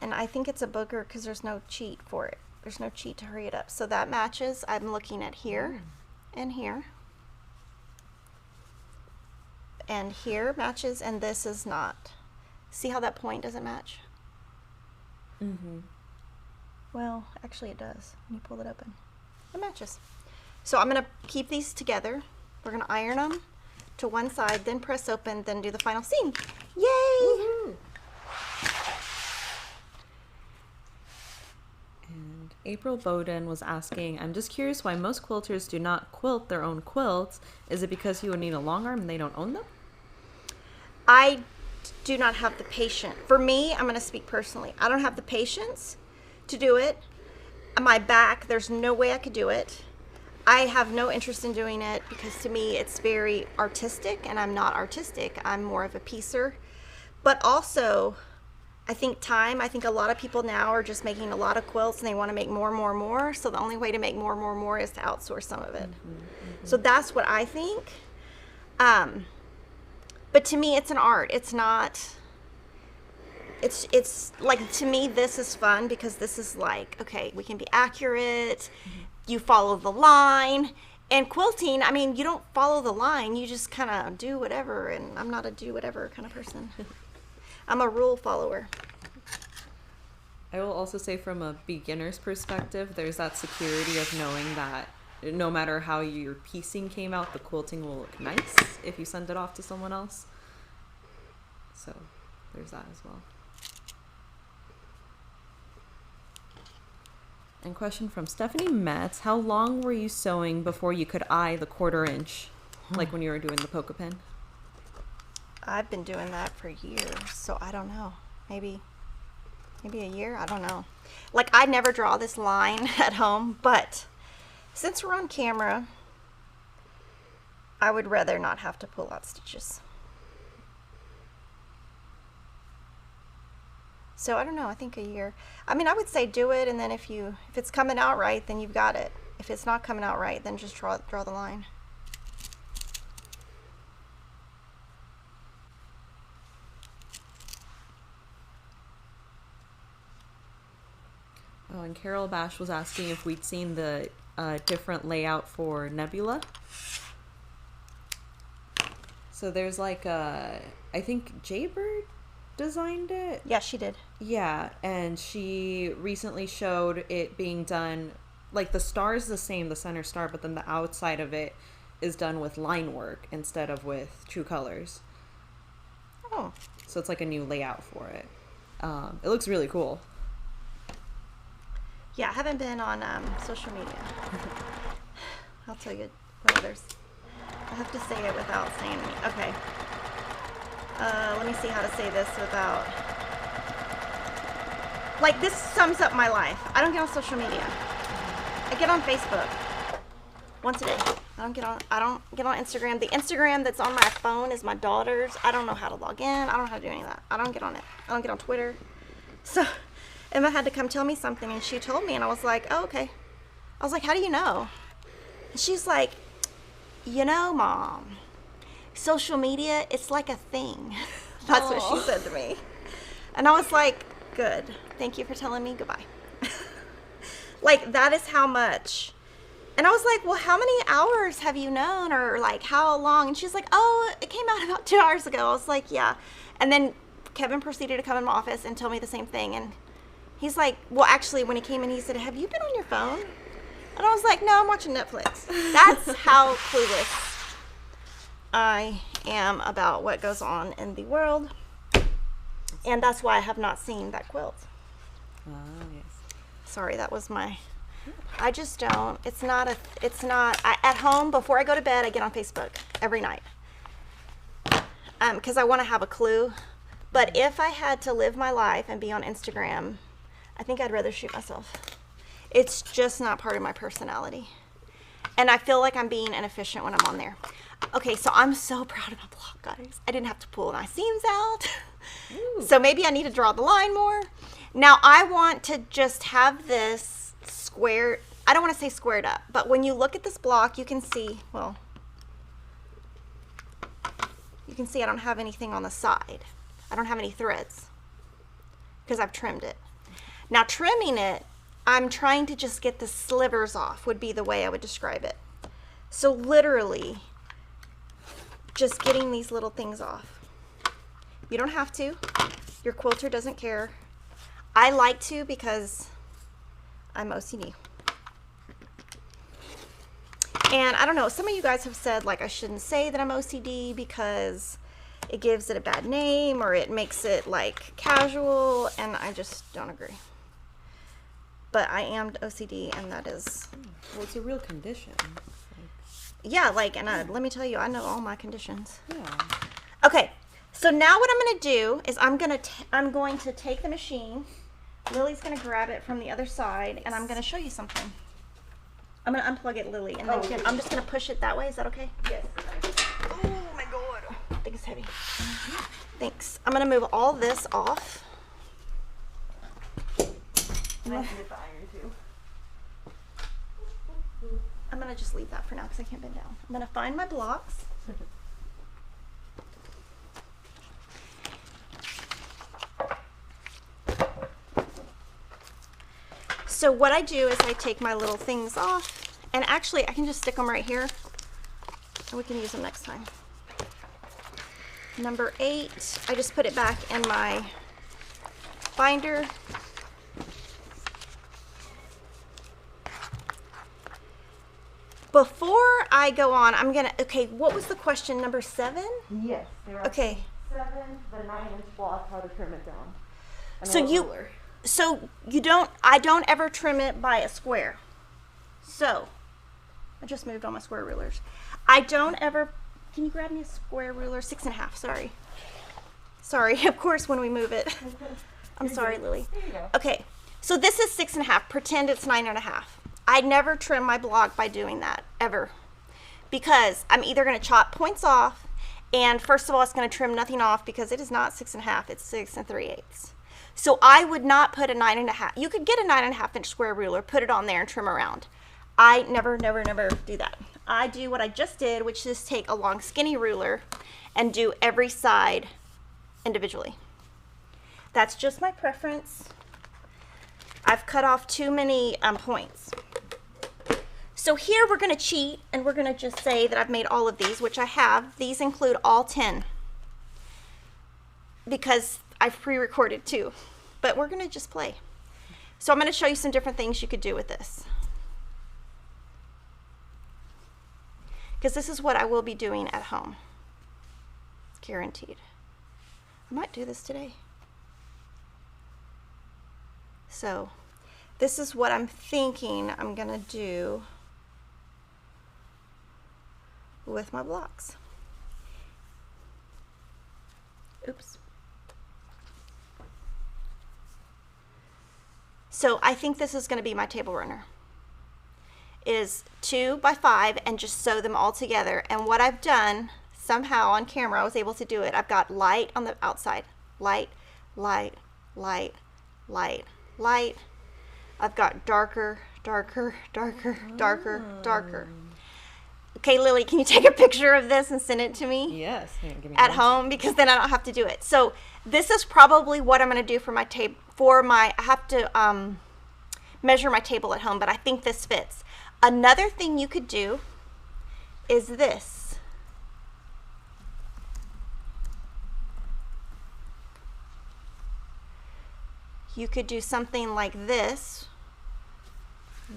And I think it's a booger because there's no cheat for it. There's no cheat to hurry it up. So that matches. I'm looking at here and here. And here matches, and this is not. See how that point doesn't match? Mm-hmm. Well, actually it does. When you pull it open, it matches. So I'm going to keep these together. We're going to iron them to one side, then press open, then do the final seam. Yay! Woohoo! And April Bowden was asking, I'm just curious why most quilters do not quilt their own quilts. Is it because you would need a long arm and they don't own them? I do not have the patience. For me, I'm going to speak personally. I don't have the patience to do it. My back, there's no way I could do it. I have no interest in doing it because to me it's very artistic, and I'm not artistic. I'm more of a piecer. But also, I think a lot of people now are just making a lot of quilts and they want to make more and more and more. So the only way to make more and more and more is to outsource some of it. Mm-hmm. So that's what I think. But to me, it's an art. It's not. It's like, to me, this is fun because this is like, okay, we can be accurate. Mm-hmm. You follow the line. And quilting, I mean, you don't follow the line. You just kind of do whatever. And I'm not a do whatever kind of person. I'm a rule follower. I will also say, from a beginner's perspective, there's that security of knowing that no matter how your piecing came out, the quilting will look nice if you send it off to someone else. So there's that as well. And question from Stephanie Metz. How long were you sewing before you could eye the 1/4 inch? Like when you were doing the polka pin? I've been doing that for years, so I don't know. Maybe a year? I don't know. Like, I never draw this line at home, but since we're on camera, I would rather not have to pull out stitches. So I don't know, I think a year. I mean, I would say do it, and then if it's coming out right, then you've got it. If it's not coming out right, then just draw the line. Oh, and Carol Bash was asking if we'd seen the different layout for Nebula. So there's like I think Jaybird designed it. Yeah, she did. Yeah, and she recently showed it being done, like the star is the same, the center star, but then the outside of it is done with line work instead of with true colors. Oh. So it's like a new layout for it. It looks really cool. Yeah, I haven't been on social media. I'll tell you what others. I have to say it without saying it. Okay. Let me see how to say this without. Like, this sums up my life. I don't get on social media. I get on Facebook once a day. I don't get on Instagram. The Instagram that's on my phone is my daughter's. I don't know how to log in. I don't know how to do any of that. I don't get on it. I don't get on Twitter. So Emma had to come tell me something, and she told me, and I was like, oh, okay. I was like, how do you know? And she's like, you know, Mom, social media, it's like a thing. That's what she said to me. And I was like, good. Thank you for telling me goodbye. Like, that is how much. And I was like, well, how many hours have you known, or like how long? And she's like, oh, it came out about 2 hours ago. I was like, yeah. And then Kevin proceeded to come in my office and tell me the same thing. And he's like, well, actually, when he came in, he said, have you been on your phone? And I was like, no, I'm watching Netflix. That's how clueless I am about what goes on in the world. And that's why I have not seen that quilt. Oh, yes. Sorry, that was my... I just don't. At home, before I go to bed, I get on Facebook every night. Because I want to have a clue. But if I had to live my life and be on Instagram, I think I'd rather shoot myself. It's just not part of my personality. And I feel like I'm being inefficient when I'm on there. Okay, so I'm so proud of my block, guys. I didn't have to pull my seams out. So maybe I need to draw the line more. Now, I want to just have this square. I don't want to say squared up, but when you look at this block, you can see, well, you can see I don't have anything on the side. I don't have any threads because I've trimmed it. Now, trimming it, I'm trying to just get the slivers off would be the way I would describe it. So literally just getting these little things off. You don't have to. Your quilter doesn't care. I like to because I'm OCD. And I don't know, some of you guys have said like I shouldn't say that I'm OCD because it gives it a bad name or it makes it like casual, and I just don't agree. But I am OCD, and that is... Well, it's a real condition. Yeah, like, and let me tell you, I know all my conditions. Yeah. Okay, so now what I'm going to do is I'm going to take the machine. Lily's going to grab it from the other side, and I'm going to show you something. I'm going to unplug it, Lily, and then I'm just going to push it that way. Is that okay? Yes. Oh, my God. I think it's heavy. Thanks. I'm going to move all this off. I need the iron too. I'm going to just leave that for now because I can't bend down. I'm going to find my blocks. So what I do is I take my little things off, and actually I can just stick them right here and we can use them next time. Number 8, I just put it back in my binder. Before I go on, I'm gonna, okay, what was the question, number 7? Yes. Okay. 7, the 9-inch block, how to trim it down. So I don't ever trim it by a square. So, I just moved all my square rulers. I don't ever, can you grab me a square ruler? 6.5, sorry. Sorry, of course when we move it. I'm sorry, Lily. There you go. Okay, so this is 6.5, pretend it's 9.5. I never trim my block by doing that, ever. Because I'm either going to chop points off, and first of all, it's going to trim nothing off because it is not 6.5, it's 6 3/8. So I would not put a 9.5. You could get a 9.5-inch square ruler, put it on there and trim around. I never do that. I do what I just did, which is take a long skinny ruler and do every side individually. That's just my preference. I've cut off too many points. So here we're going to cheat, and we're going to just say that I've made all of these, which I have. These include all 10 because I've pre-recorded too, but we're gonna just play. So I'm gonna show you some different things you could do with this, because this is what I will be doing at home. It's guaranteed. I might do this today. So this is what I'm thinking I'm gonna do with my blocks. Oops. So I think this is going to be my table runner. Is 2 by 5 and just sew them all together. And what I've done, somehow on camera I was able to do it. I've got light on the outside. Light, light, light, light, light. I've got darker, darker, darker, darker, darker. Okay, Lily, can you take a picture of this and send it to me? Yes. Give me at home, because then I don't have to do it. So this is probably what I'm going to do for my table. I have to measure my table at home, but I think this fits. Another thing you could do is this. You could do something like this,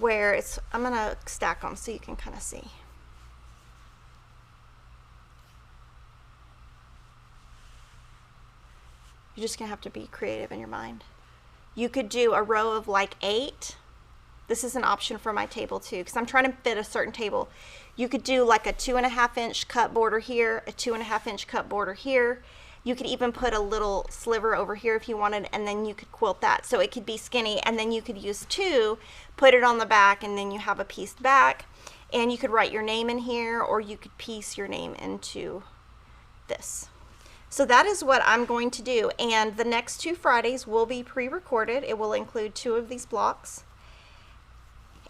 where it's, I'm going to stack them so you can kind of see. You're just gonna have to be creative in your mind. You could do a row of like 8. This is an option for my table too, because I'm trying to fit a certain table. You could do like a 2.5 inch cut border here, a 2.5 inch cut border here. You could even put a little sliver over here if you wanted, and then you could quilt that. So it could be skinny, and then you could use 2, put it on the back, and then you have a pieced back. And you could write your name in here, or you could piece your name into this. So that is what I'm going to do, and the next 2 Fridays will be pre-recorded. It will include 2 of these blocks,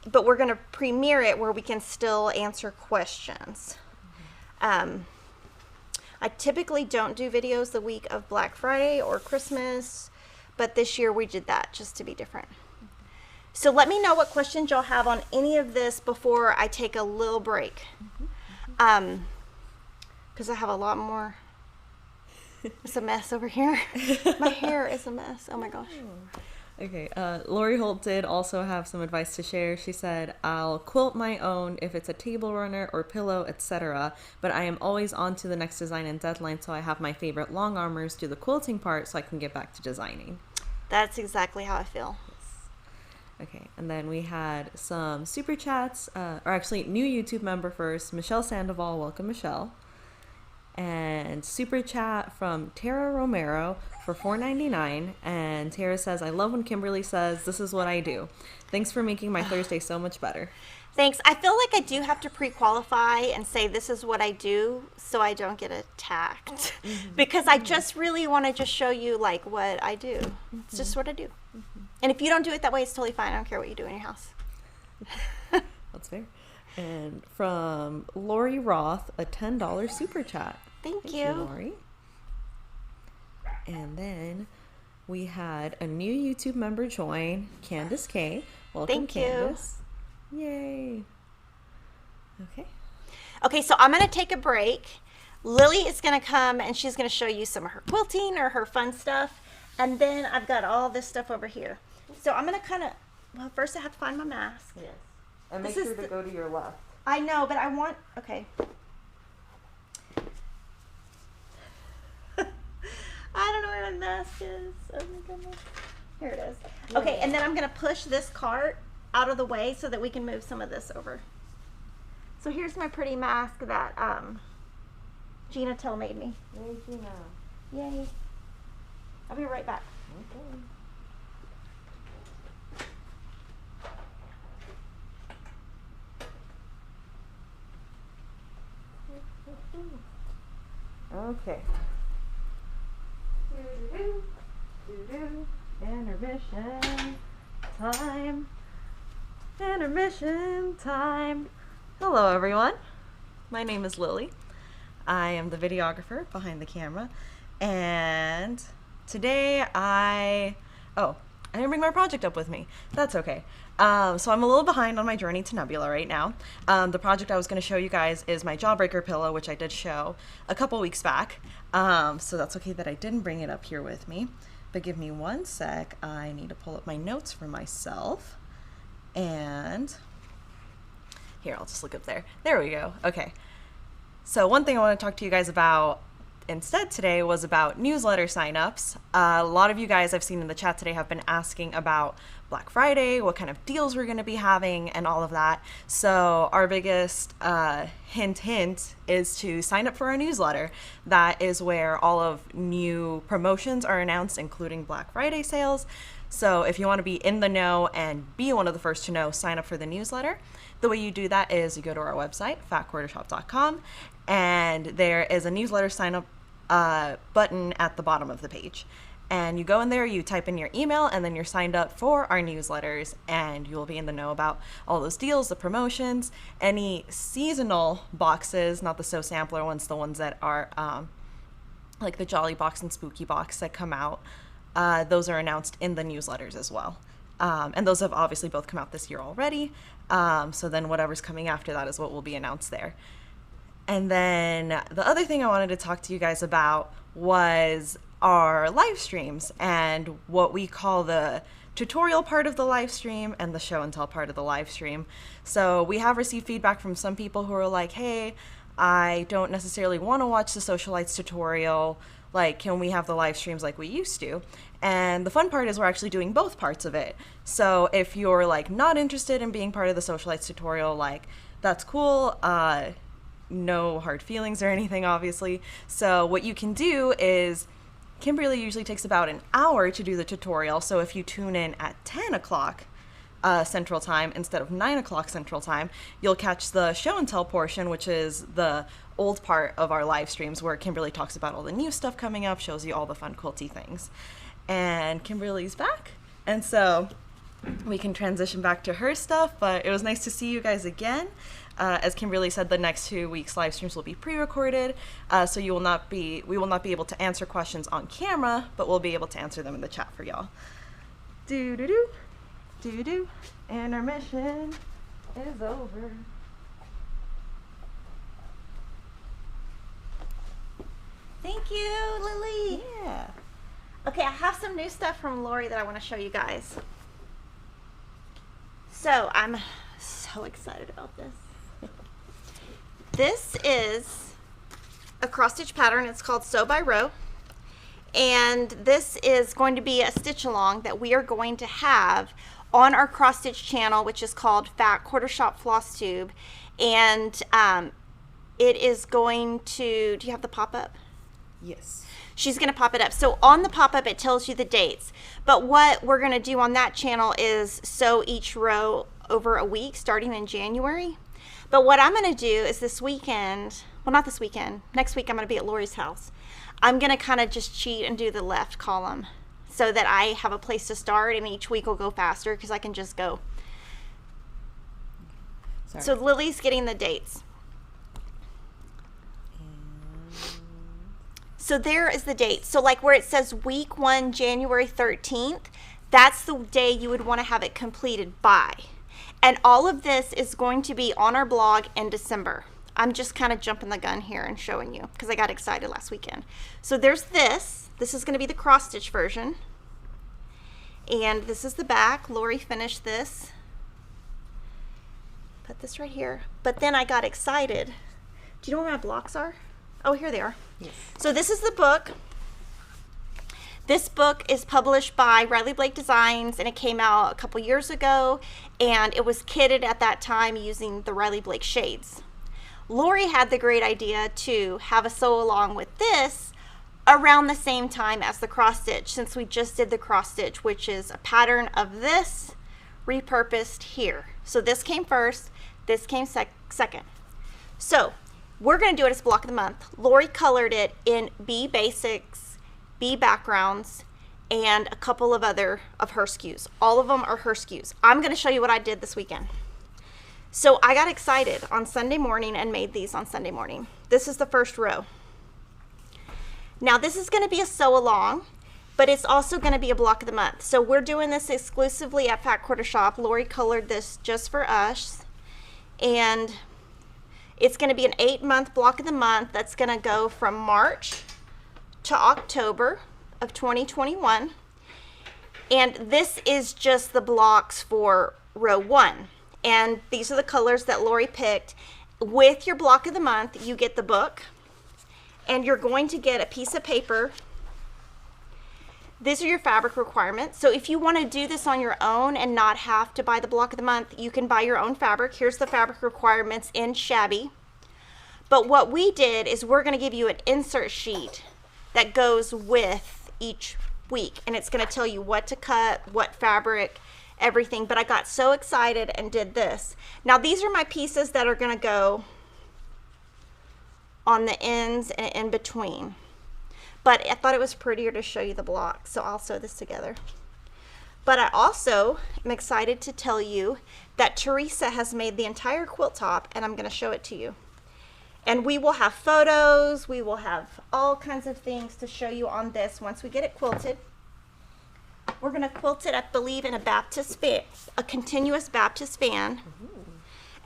but we're going to premiere it where we can still answer questions. I typically don't do videos the week of Black Friday or Christmas, but this year we did that just to be different. So let me know what questions y'all have on any of this before I take a little break, because I have a lot more. It's a mess over here. My hair is a mess. Oh my gosh. Okay, Lori Holt did also have some advice to share. She said, I'll quilt my own if it's a table runner or pillow, etc. But I am always on to the next design and deadline, so I have my favorite long armors do the quilting part so I can get back to designing. That's exactly how I feel. Okay, and then we had some super chats, or actually new YouTube member first, Michelle Sandoval. Welcome, Michelle. And super chat from Tara Romero for $4.99, and Tara says, I love when Kimberly says, this is what I do. Thanks for making my Thursday so much better. Thanks. I feel like I do have to pre-qualify and say this is what I do so I don't get attacked. Because I just really want to just show you like what I do. It's just what I do. And if you don't do it that way, it's totally fine. I don't care what you do in your house. That's fair. And from Lori Roth, a $10 super chat. Thank you, Lori. And then we had a new YouTube member join, Candace K. Welcome, Thank Candace. You. Yay. Okay. Okay, so I'm going to take a break. Lily is going to come and she's going to show you some of her quilting or her fun stuff. And then I've got all this stuff over here. So I'm going to kind of, well, first I have to find my mask. Yes. And make sure to go to your left. I know, but I want, okay. I don't know where my mask is. Oh my goodness. Here it is. Okay, and then I'm going to push this cart out of the way so that we can move some of this over. So here's my pretty mask that Gina Tell made me. Yay, Gina. Yay. I'll be right back. Okay. Intermission time. Intermission time. Hello, everyone. My name is Lily. I am the videographer behind the camera, and today I I didn't bring my project up with me. That's okay. So I'm a little behind on my journey to Nebula right now. The project I was going to show you guys is my Jawbreaker pillow, which I did show a couple weeks back. So that's okay that I didn't bring it up here with me. But give me one sec. I need to pull up my notes for myself. And here, I'll just look up there. There we go. Okay. So one thing I want to talk to you guys about instead today was about newsletter signups. A lot of you guys I've seen in the chat today have been asking about Black Friday, what kind of deals we're going to be having, and all of that. So our biggest hint is to sign up for our newsletter. That is where all of new promotions are announced, including Black Friday sales. So if you want to be in the know and be one of the first to know, sign up for the newsletter. The way you do that is you go to our website, fatquartershop.com, and there is a newsletter sign up button at the bottom of the page. And you go in there, you type in your email, and then you're signed up for our newsletters, and you'll be in the know about all those deals, the promotions, any seasonal boxes, not the So Sampler ones, the ones that are like the Jolly Box and Spooky Box that come out. Those are announced in the newsletters as well. And those have obviously both come out this year already. So then whatever's coming after that is what will be announced there. And then the other thing I wanted to talk to you guys about was our live streams and what we call the tutorial part of the live stream and the show and tell part of the live stream. So we have received feedback from some people who are like, hey, I don't necessarily want to watch the Sewcialites tutorial. Like, can we have the live streams like we used to? And the fun part is we're actually doing both parts of it. So if you're like not interested in being part of the Sewcialites tutorial, like that's cool. No hard feelings or anything, obviously. So what you can do is Kimberly usually takes about an hour to do the tutorial. So if you tune in at 10 o'clock Central Time instead of 9 o'clock Central Time, you'll catch the show and tell portion, which is the old part of our live streams where Kimberly talks about all the new stuff coming up, shows you all the fun quilty things. And Kimberly's back. And so we can transition back to her stuff, but it was nice to see you guys again. As Kimberly said, the next 2 weeks live streams will be pre-recorded, so we will not be able to answer questions on camera, but we'll be able to answer them in the chat for y'all. Do-do-do, do-do, intermission is over. Thank you, Lily. Yeah. Okay, I have some new stuff from Lori that I want to show you guys. So I'm so excited about this. This is a cross stitch pattern. It's called Sew by Row. And this is going to be a stitch along that we are going to have on our cross stitch channel, which is called Fat Quarter Shop Floss Tube. And it is going to, do you have the pop-up? Yes. She's going to pop it up. So on the pop-up, it tells you the dates. But what we're going to do on that channel is sew each row over a week, starting in January. But what I'm going to do is this weekend, well, not this weekend, next week I'm going to be at Lori's house. I'm going to kind of just cheat and do the left column so that I have a place to start, and each week will go faster because I can just go. Sorry. So Lily's getting the dates. So there is the date. So like where it says week 1, January 13th, that's the day you would want to have it completed by. And all of this is going to be on our blog in December. I'm just kind of jumping the gun here and showing you because I got excited last weekend. So there's this. This is going to be the cross stitch version. And this is the back. Lori finished this. Put this right here. But then I got excited. Do you know where my blocks are? Oh, here they are. Yes. So this is the book. This book is published by Riley Blake Designs, and it came out a couple years ago, and it was kitted at that time using the Riley Blake shades. Lori had the great idea to have a sew along with this around the same time as the cross stitch, since we just did the cross stitch, which is a pattern of this repurposed here. So this came first, this came second. So we're going to do it as block of the month. Lori colored it in B Basics, B Backgrounds, and a couple of other of her SKUs. All of them are her SKUs. I'm going to show you what I did this weekend. So I got excited on Sunday morning and made these on Sunday morning. This is the first row. Now this is going to be a sew along, but it's also going to be a block of the month. So we're doing this exclusively at Fat Quarter Shop. Lori colored this just for us, and it's going to be an 8-month block of the month that's going to go from March to October of 2021. And this is just the blocks for row 1. And these are the colors that Lori picked. With your block of the month, you get the book, and you're going to get a piece of paper. These are your fabric requirements. So if you want to do this on your own and not have to buy the block of the month, you can buy your own fabric. Here's the fabric requirements in shabby. But what we did is we're going to give you an insert sheet that goes with each week, and it's going to tell you what to cut, what fabric, everything. But I got so excited and did this. Now these are my pieces that are going to go on the ends and in between. But I thought it was prettier to show you the block, so I'll sew this together. But I also am excited to tell you that Teresa has made the entire quilt top, and I'm going to show it to you. And we will have photos, we will have all kinds of things to show you on this once we get it quilted. We're going to quilt it, I believe, in a Baptist fan, a continuous Baptist fan.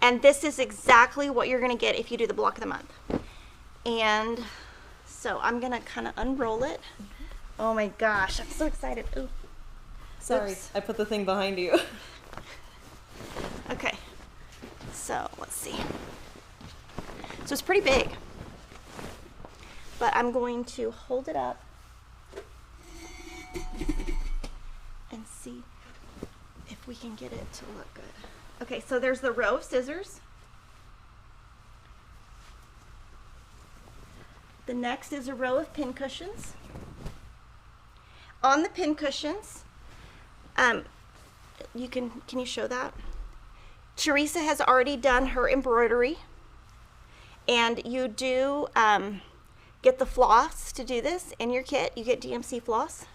And this is exactly what you're going to get if you do the block of the month. And so I'm going to kind of unroll it. Oh my gosh, I'm so excited. Ooh. Sorry, Oops. I put the thing behind you. Okay, so let's see. So it's pretty big, but I'm going to hold it up and see if we can get it to look good. Okay, so there's the row of scissors. The next is a row of pin cushions. On the pin cushions, can you show that? Teresa has already done her embroidery, and you do get the floss to do this in your kit. You get DMC floss.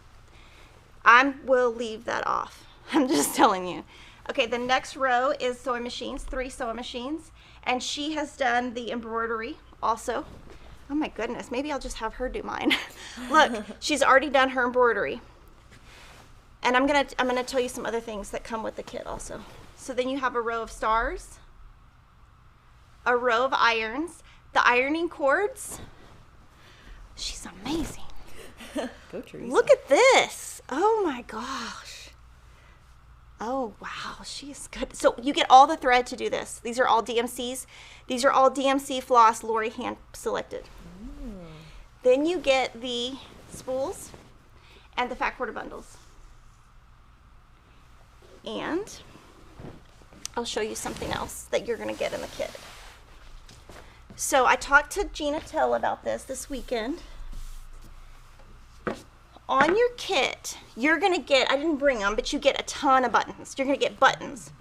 I will leave that off. I'm just telling you. Okay, the next row is sewing machines, 3 sewing machines, and she has done the embroidery also. Oh my goodness, maybe I'll just have her do mine. Look, she's already done her embroidery. And I'm gonna tell you some other things that come with the kit also. So then you have a row of stars, a row of irons, the ironing cords. She's amazing. Go Teresa. Look at this. Oh my gosh. Oh wow, she's good. So you get all the thread to do this. These are all DMCs. These are all DMC floss Lori hand selected. Then you get the spools and the fat quarter bundles. And I'll show you something else that you're going to get in the kit. So I talked to Gina Tell about this weekend. On your kit, you're going to get, I didn't bring them, but you get a ton of buttons. You're going to get buttons.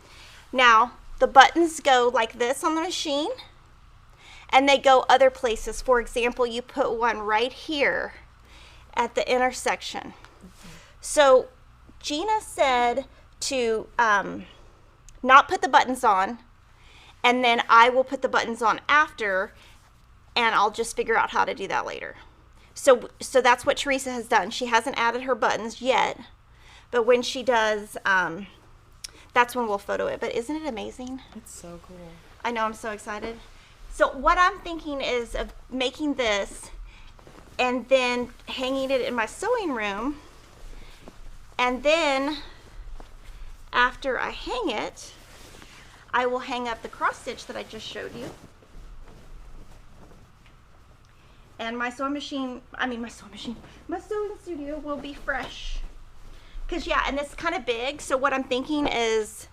Now, the buttons go like this on the machine, and they go other places. For example, you put one right here at the intersection. So Gina said to not put the buttons on, and then I will put the buttons on after, and I'll just figure out how to do that later. So that's what Teresa has done. She hasn't added her buttons yet, but when she does, that's when we'll photo it. But isn't it amazing? It's so cool. I know, I'm so excited. So what I'm thinking is of making this and then hanging it in my sewing room, and then after I hang it, I will hang up the cross stitch that I just showed you. And my sewing studio will be fresh. Cause yeah, and it's kind of big. So what I'm thinking is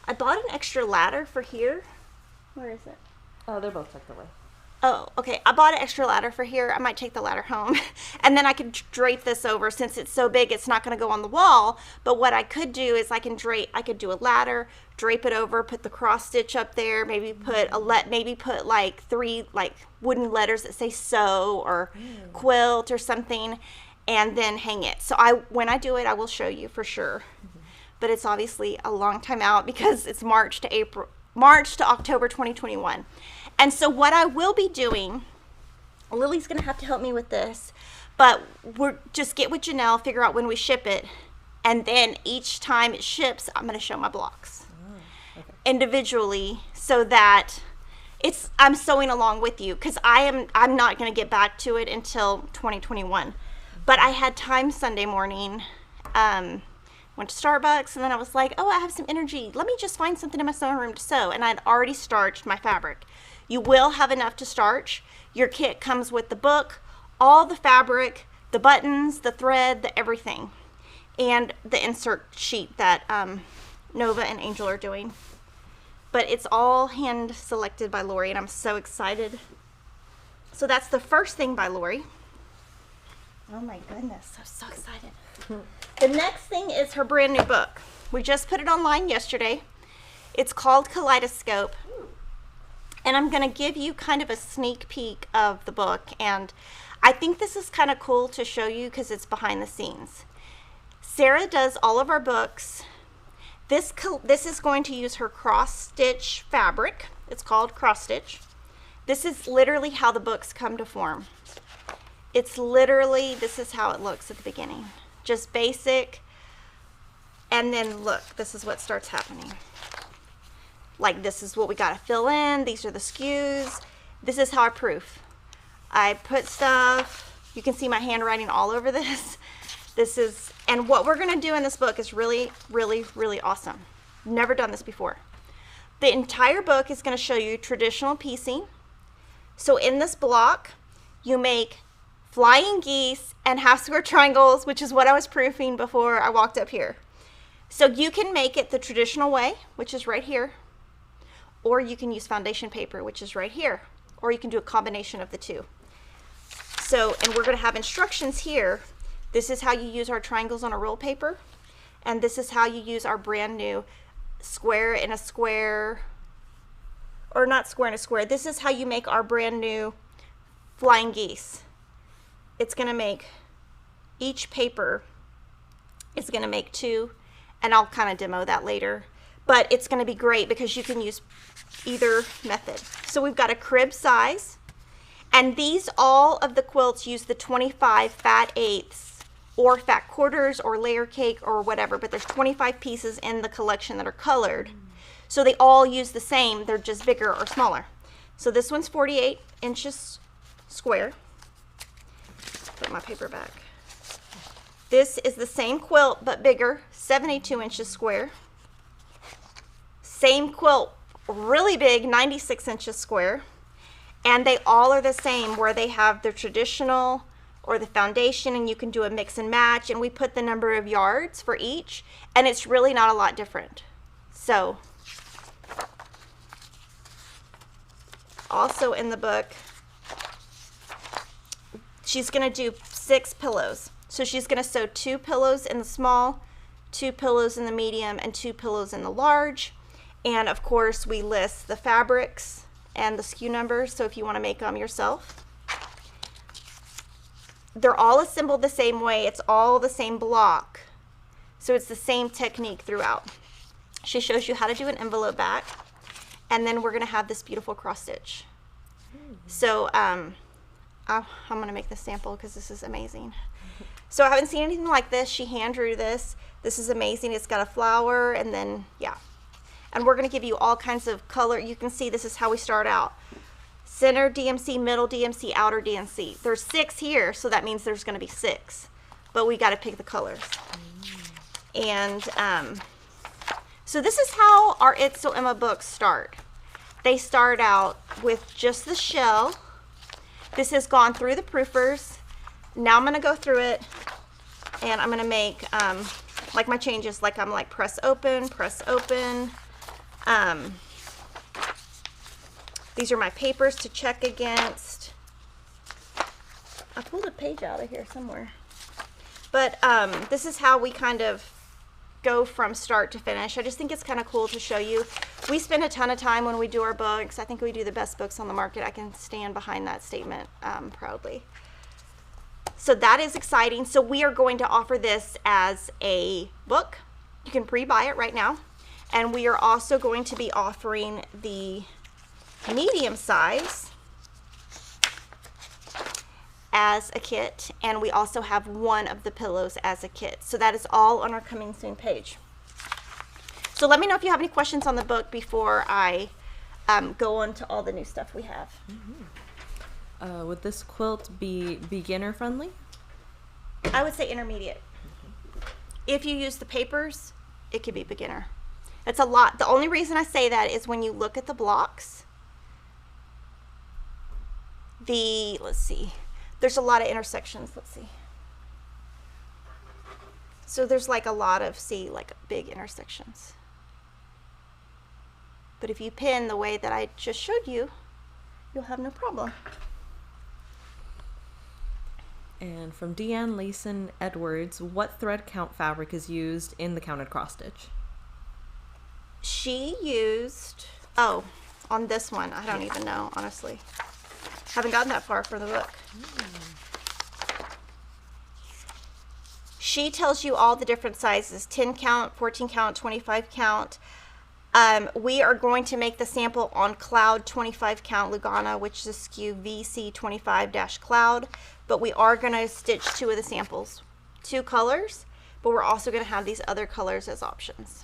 I bought an extra ladder for here. Where is it? Oh, they're both tucked away. Oh, okay. I bought an extra ladder for here. I might take the ladder home. And then I could drape this over. Since it's so big, it's not going to go on the wall. But what I could do is I could do a ladder, drape it over, put the cross stitch up there, maybe put like 3 like wooden letters that say sew or quilt or something, and then hang it. So when I do it, I will show you for sure. But it's obviously a long time out because it's March to October 2021. And so what I will be doing, Lily's going to have to help me with this, But we're just get with Janelle, figure out when we ship it, and then each time it ships, I'm going to show my blocks individually, so that I'm sewing along with you, because I'm not going to get back to it until 2021. But I had time Sunday morning. Went to Starbucks, and then I was like, oh, I have some energy. Let me just find something in my sewing room to sew. And I'd already starched my fabric. You will have enough to starch. Your kit comes with the book, all the fabric, the buttons, the thread, the everything, and the insert sheet that Nova and Angel are doing. But it's all hand selected by Lori, and I'm so excited. So that's the first thing by Lori. Oh my goodness, I'm so excited. The next thing is her brand new book. We just put it online yesterday. It's called Kaleidoscope. And I'm going to give you kind of a sneak peek of the book. And I think this is kind of cool to show you because it's behind the scenes. Sarah does all of our books. This is going to use her cross-stitch fabric. It's called cross-stitch. This is literally how the books come to form. It's literally, this is how it looks at the beginning. Just basic, and then look, this is what starts happening. Like, this is what we got to fill in. These are the SKUs. This is how I proof. I put stuff. You can see my handwriting all over this. This is, and what we're going to do in this book is really, really, really awesome. Never done this before. The entire book is going to show you traditional piecing. So in this block, you make flying geese and half square triangles, which is what I was proofing before I walked up here. So you can make it the traditional way, which is right here, or you can use foundation paper, which is right here, or you can do a combination of the two. So, and we're going to have instructions here. This is how you use our triangles on a roll paper, and this is how you use our brand new square in a square, or not square in a square. This is how you make our brand new flying geese. It's going to make, each paper is going to make 2, and I'll kind of demo that later. But it's going to be great because you can use either method. So we've got a crib size, and these, all of the quilts use the 25 fat eighths or fat quarters or layer cake or whatever, but there's 25 pieces in the collection that are colored. So they all use the same, they're just bigger or smaller. So this one's 48 inches square. Put my paper back. This is the same quilt but bigger, 72 inches square. Same quilt, really big, 96 inches square. And they all are the same, where they have the traditional or the foundation, and you can do a mix and match, and we put the number of yards for each, and it's really not a lot different. So also in the book, she's going to do 6 pillows. So she's going to sew 2 pillows in the small, 2 pillows in the medium, and 2 pillows in the large. And of course, we list the fabrics and the SKU numbers, so if you want to make them yourself. They're all assembled the same way. It's all the same block. So it's the same technique throughout. She shows you how to do an envelope back. And then we're going to have this beautiful cross stitch. So I'm going to make the sample because this is amazing. So I haven't seen anything like this. She hand drew this. This is amazing. It's got a flower, and then, yeah. And we're going to give you all kinds of color. You can see this is how we start out. Center DMC, middle DMC, outer DMC. There's 6 here, so that means there's going to be 6. But we got to pick the colors. And so this is how our It's So Emma books start. They start out with just the shell. This has gone through the proofers. Now I'm going to go through it, and I'm going to make like my changes, like I'm like press open, press open. These are my papers to check against. I pulled a page out of here somewhere. But this is how we kind of go from start to finish. I just think it's kind of cool to show you. We spend a ton of time when we do our books. I think we do the best books on the market. I can stand behind that statement proudly. So that is exciting. So we are going to offer this as a book. You can pre-buy it right now. And we are also going to be offering the medium size as a kit, and we also have one of the pillows as a kit. So that is all on our coming soon page. So let me know if you have any questions on the book before I go on to all the new stuff we have. Would this quilt be beginner friendly? I would say intermediate. If you use the papers, it could be beginner. It's a lot. The only reason I say that is when you look at the blocks, let's see, there's a lot of intersections. Let's see. So there's like a lot of, like big intersections. But if you pin the way that I just showed you, you'll have no problem. And from Deanne Layson Edwards, what thread count fabric is used in the counted cross stitch? She used, on this one, I don't even know, honestly. Haven't gotten that far for the book. She tells you all the different sizes, 10 count, 14 count, 25 count. We are going to make the sample on Cloud 25 count Lugana, which is SKU VC25-Cloud, but we are going to stitch 2 of the samples, 2 colors, but we're also going to have these other colors as options.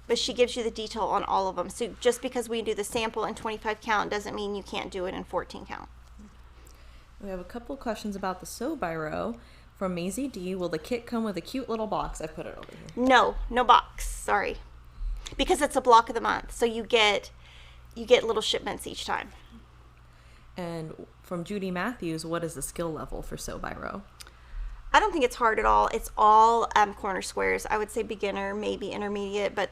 But she gives you the detail on all of them. So just because we do the sample in 25 count doesn't mean you can't do it in 14 count. We have a couple questions about the Sew By Row. From Maisie D, will the kit come with a cute little box? I put it over here. No box, sorry. Because it's a block of the month, so you get little shipments each time. And from Judy Matthews, what is the skill level for Sew By Row? I don't think it's hard at all. It's all corner squares. I would say beginner, maybe intermediate, but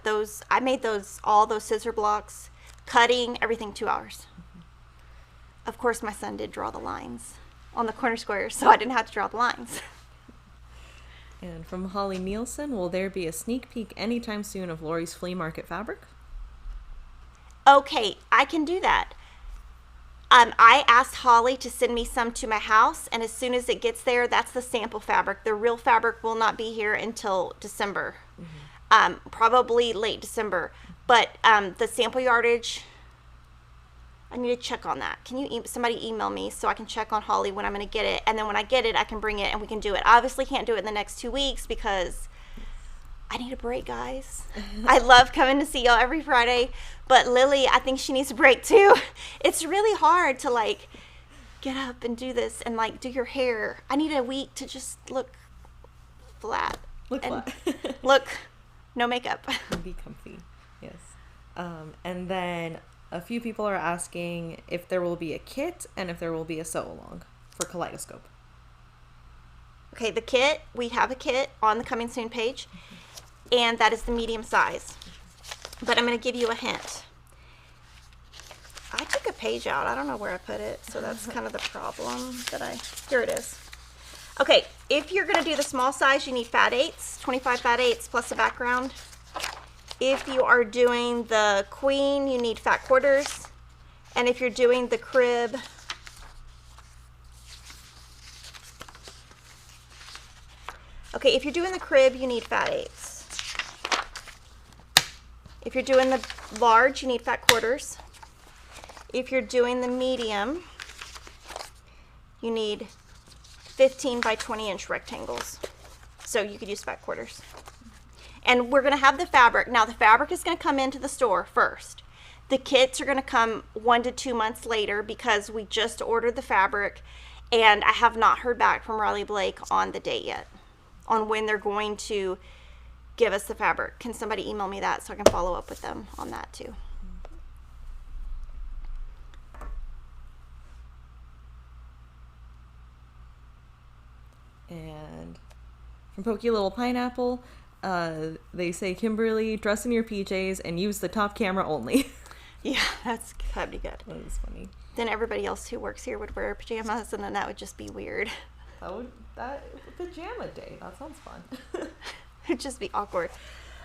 I made all those scissor blocks, cutting, everything 2 hours. Of course, my son did draw the lines on the corner squares, so I didn't have to draw the lines. And from Holly Nielsen, will there be a sneak peek anytime soon of Lori's flea market fabric? Okay, I can do that. I asked Holly to send me some to my house, and as soon as it gets there, that's the sample fabric. The real fabric will not be here until December, probably late December. But the sample yardage, I need to check on that. Can somebody email me so I can check on Holly when I'm going to get it, and then when I get it, I can bring it and we can do it. I obviously can't do it in the next 2 weeks because I need a break, guys. I love coming to see y'all every Friday, but Lily, I think she needs a break too. It's really hard to like get up and do this and like do your hair. I need a week to just look flat. Look, no makeup. And be comfy, yes. And then a few people are asking if there will be a kit and if there will be a sew along for Kaleidoscope. Okay, the kit, we have a kit on the coming soon page. And that is the medium size. But I'm going to give you a hint. I took a page out. I don't know where I put it, so that's kind of the problem here it is. Okay, if you're going to do the small size, you need fat 8s, 25 fat 8s plus a background. If you are doing the queen, you need fat quarters. And if you're doing the crib, if you're doing the crib, you need fat 8s. If you're doing the large, you need fat quarters. If you're doing the medium, you need 15 by 20 inch rectangles. So you could use fat quarters. And we're going to have the fabric. Now the fabric is going to come into the store first. The kits are going to come 1 to 2 months later because we just ordered the fabric and I have not heard back from Riley Blake on the date yet, on when they're going to give us the fabric. Can somebody email me that so I can follow up with them on that too? And from Pokey Little Pineapple, they say, Kimberly, dress in your PJs and use the top camera only. Yeah, that'd be good. That is funny. Then everybody else who works here would wear pajamas and then that would just be weird. Pajama day. That sounds fun. It'd just be awkward.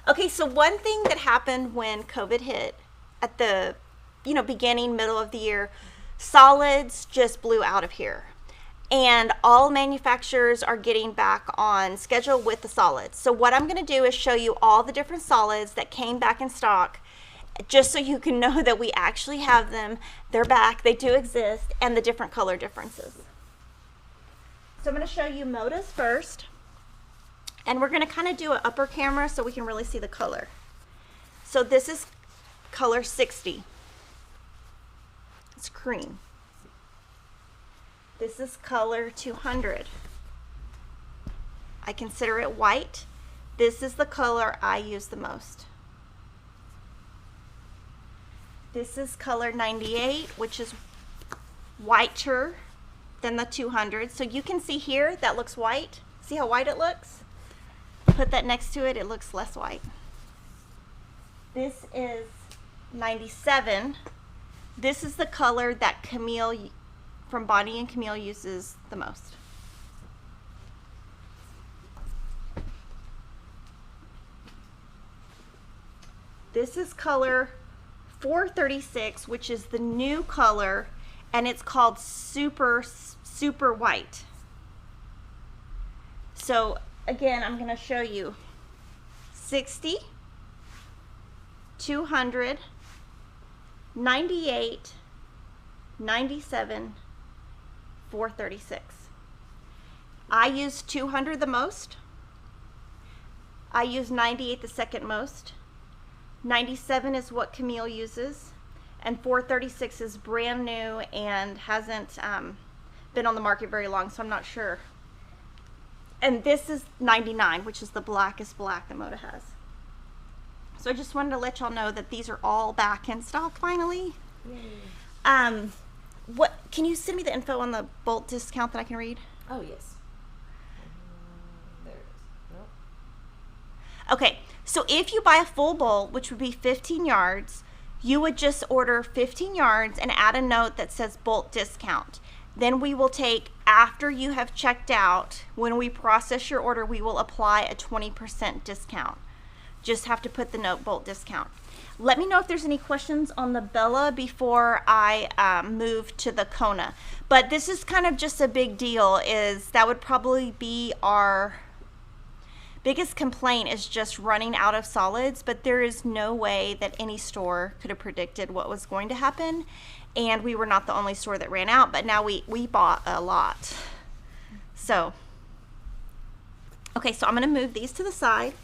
Okay, so one thing that happened when COVID hit at the beginning, middle of the year, solids just blew out of here. And all manufacturers are getting back on schedule with the solids. So what I'm going to do is show you all the different solids that came back in stock, just so you can know that we actually have them. They're back, they do exist, and the different color differences. So I'm going to show you Moda's first. And we're going to kind of do an upper camera so we can really see the color. So this is color 60. It's cream. This is color 200. I consider it white. This is the color I use the most. This is color 98, which is whiter than the 200. So you can see here, that looks white. See how white it looks? Put that next to it, it looks less white. This is 97. This is the color that Camille from Bonnie and Camille uses the most. This is color 436, which is the new color, and it's called super white. So again, I'm going to show you 60, 200, 98, 97, 436. I use 200 the most. I use 98 the second most. 97 is what Camille uses, and 436 is brand new and hasn't been on the market very long, so I'm not sure. And this is 99, which is the blackest black that Moda has. So I just wanted to let y'all know that these are all back in stock finally. Yay. What can you send me the info on the bulk discount that I can read? Oh, yes. There it is. Nope. Okay, so if you buy a full bowl, which would be 15 yards, you would just order 15 yards and add a note that says bulk discount. Then we will take, after you have checked out, when we process your order, we will apply a 20% discount. Just have to put the note bulk discount. Let me know if there's any questions on the Bella before I move to the Kona. But this is kind of just a big deal, is that would probably be our biggest complaint, is just running out of solids, but there is no way that any store could have predicted what was going to happen. And we were not the only store that ran out, but now we bought a lot. So, okay, so I'm gonna move these to the side,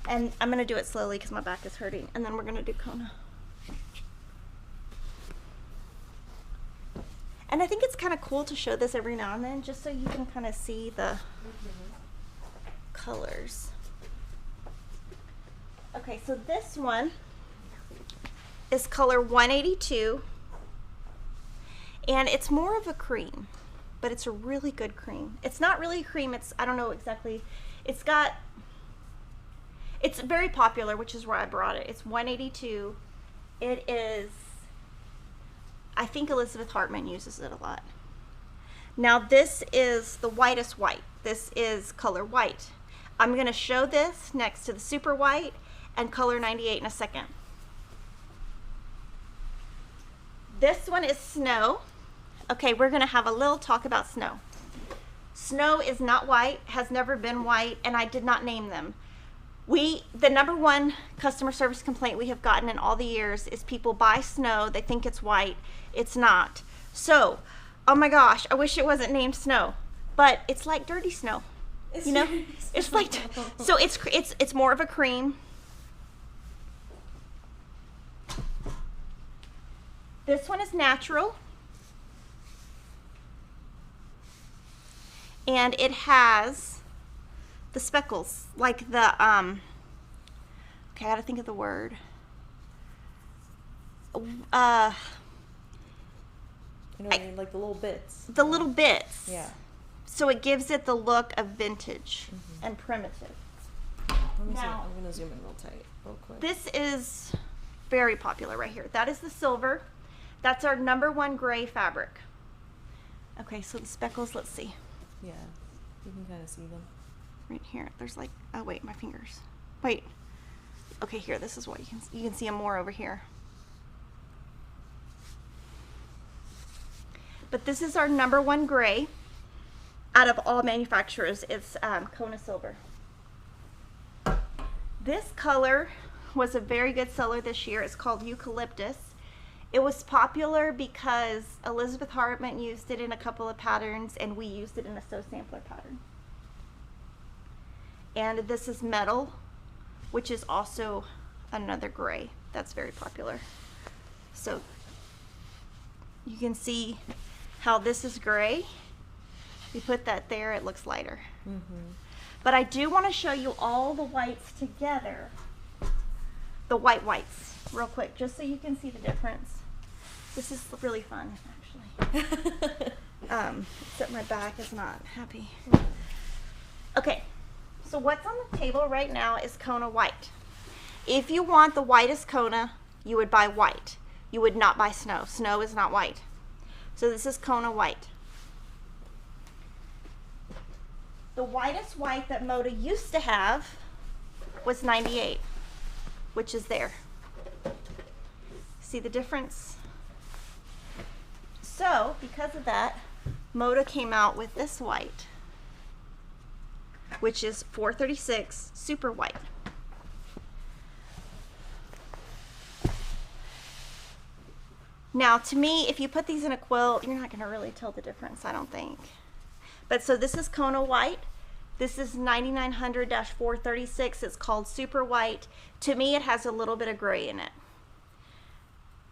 and I'm gonna do it slowly because my back is hurting, and then we're gonna do Kona. And I think it's kind of cool to show this every now and then, just so you can kind of see the colors. Okay, so this one is color 182, and it's more of a cream, but it's a really good cream. It's not really a cream, it's, I don't know exactly, it's very popular, which is where I brought it. It's 182. It is, I think Elizabeth Hartman uses it a lot. Now this is the whitest white. This is color white. I'm gonna show this next to the super white and color 98 in a second. This one is snow. Okay, we're gonna have a little talk about snow. Snow is not white, has never been white, and I did not name them. The number one customer service complaint we have gotten in all the years is people buy snow, they think it's white, it's not. So, oh my gosh, I wish it wasn't named snow, but it's like dirty snow. You know, it's like, so it's more of a cream. This one is natural. And it has the speckles, like the, okay, I gotta think of the word. You know what I mean? Like the little bits. The little bits. Yeah. So it gives it the look of vintage and primitive. I'm Now, gonna zoom in real tight, real quick. this is very popular right here. That is the silver. That's our #1 gray fabric. Okay, so the speckles, let's see. Yeah, you can kind of see them. Right here, there's like, oh wait, my fingers. Wait. Okay, here, this is what you can see them more over here. But this is our #1 gray. Out of all manufacturers, it's Kona silver. This color was a very good seller this year. It's called eucalyptus, It was popular because Elizabeth Hartman used it in a couple of patterns, and we used it in a Sew Sampler pattern. And this is metal, which is also another gray that's very popular. So you can see how this is gray. You put that there, it looks lighter. But I do want to show you all the whites together, the whites real quick, just so you can see the difference. This is really fun, actually. Except my back is not happy. Okay, so what's on the table right now is Kona white. If you want the whitest Kona, you would buy white. You would not buy snow. Snow is not white. So this is Kona white. The whitest white that Moda used to have was 98, which is there. See the difference? So, because of that, Moda came out with this white, which is 436 super white. Now, to me, if you put these in a quilt, you're not going to really tell the difference, I don't think. But so this is Kona white. This is 9900-436. It's called super white. To me, it has a little bit of gray in it.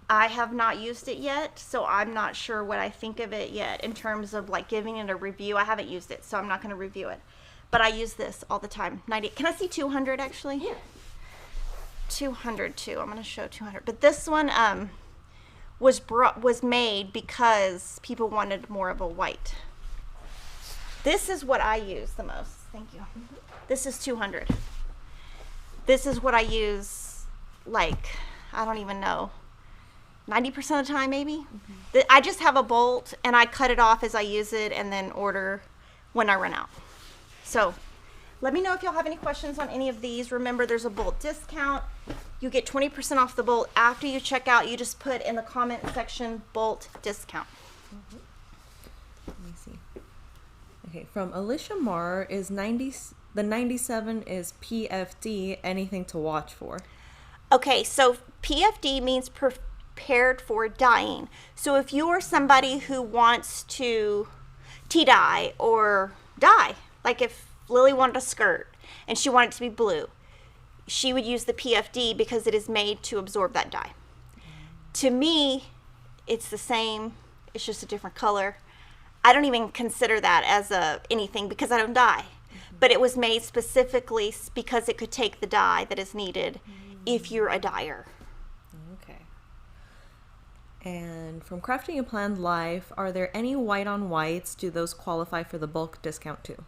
I have not used it yet, so I'm not sure what I think of it yet in terms of like giving it a review. I haven't used it, so I'm not going to review it. But I use this all the time. 90. Can I see 200 actually? Yeah. 200 too. I'm going to show 200. But this one was made because people wanted more of a white. This is what I use the most. Thank you. This is 200. This is what I use, like, I don't even know, 90% of the time maybe. I just have a bolt and I cut it off as I use it and then order when I run out. So let me know if y'all have any questions on any of these. Remember, there's a bolt discount. You get 20% off the bolt after you check out. You just put in the comment section bolt discount. Let me see. Okay, from Alicia Marr, is the 97 is PFD, anything to watch for? Okay, so PFD means prepared for dyeing. So if you are somebody who wants to tea dye or dye, like if Lily wanted a skirt and she wanted it to be blue, she would use the PFD because it is made to absorb that dye. To me, it's the same, it's just a different color. I don't even consider that as anything because I don't dye. But it was made specifically because it could take the dye that is needed if you're a dyer. Okay. And from Crafting a Planned Life, are there any white on whites? Do those qualify for the bulk discount too?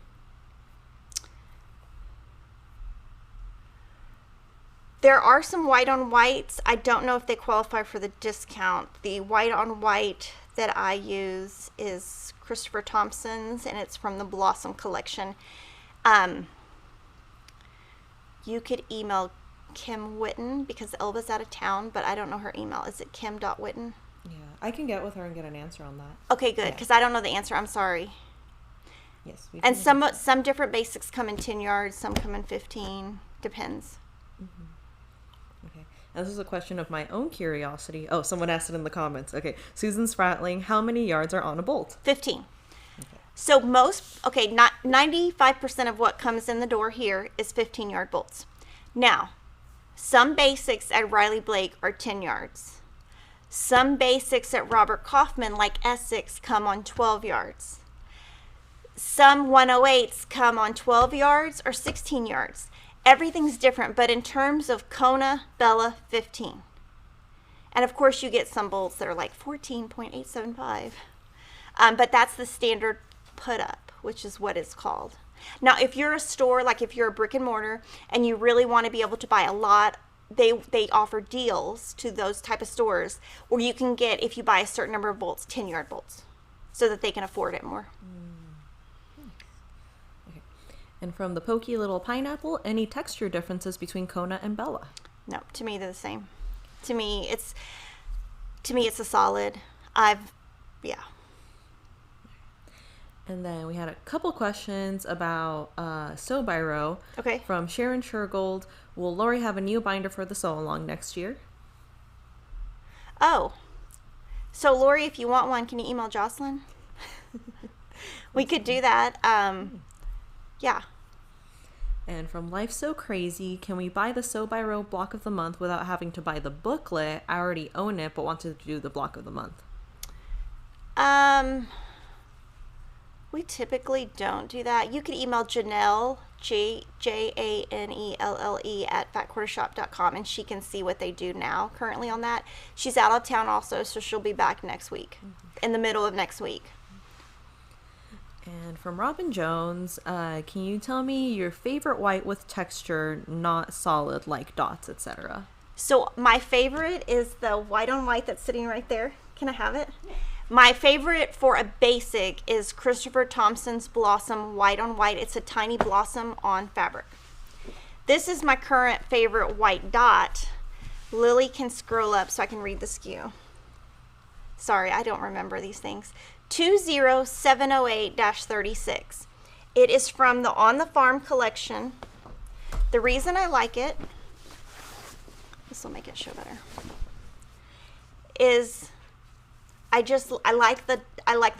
There are some white on whites. I don't know if they qualify for the discount. The white on white that I use is Christopher Thompson's, and it's from the Blossom collection. You could email Kim Witten because Elba's out of town, but I don't know her email. Is it kim.witten? Yeah, I can get with her and get an answer on that. Okay, good, because I don't know the answer. I'm sorry. Yes. And some different basics come in 10 yards, some come in 15. Depends. Okay. Now, this is a question of my own curiosity. Oh, someone asked it in the comments. Okay. Susan Spratling, how many yards are on a bolt? 15. So not 95% of what comes in the door here is 15-yard bolts. Now, some basics at Riley Blake are 10 yards. Some basics at Robert Kaufman, like Essex, come on 12 yards. Some 108s come on 12 yards or 16 yards. Everything's different, but in terms of Kona, Bella, 15. And of course, you get some bolts that are like 14.875. But that's the standard put up, which is what it's called. Now, if you're a store, like if you're a brick and mortar and you really want to be able to buy a lot, they offer deals to those type of stores where you can get, if you buy a certain number of bolts, 10-yard bolts, so that they can afford it more. Okay. And from the Pokey Little Pineapple, any texture differences between Kona and Bella? No, to me they're the same. To me it's a solid. Yeah. And then we had a couple questions about Sew By Row. Okay. From Sharon Shergold. Will Lori have a new binder for the sew along next year? Oh, So Lori, if you want one, can you email Jocelyn? We could do that. Yeah. And from Life So Crazy, can we buy the Sew by Row block of the month without having to buy the booklet? I already own it, but want to do the block of the month. We typically don't do that. You can email Janelle, Janelle at fatquartershop.com, and she can see what they do now currently on that. She's out of town also, so she'll be back next week, in the middle of next week. And from Robin Jones, can you tell me your favorite white with texture, not solid like dots, etc.? So my favorite is the white on white that's sitting right there. Can I have it? My favorite for a basic is Christopher Thompson's Blossom white on white. It's a tiny blossom on fabric. This is my current favorite white dot. Lilly can scroll up so I can read the SKU. Sorry, I don't remember these things. 20708-36. It is from the On the Farm collection. The reason I like it, this will make it show better, is I like the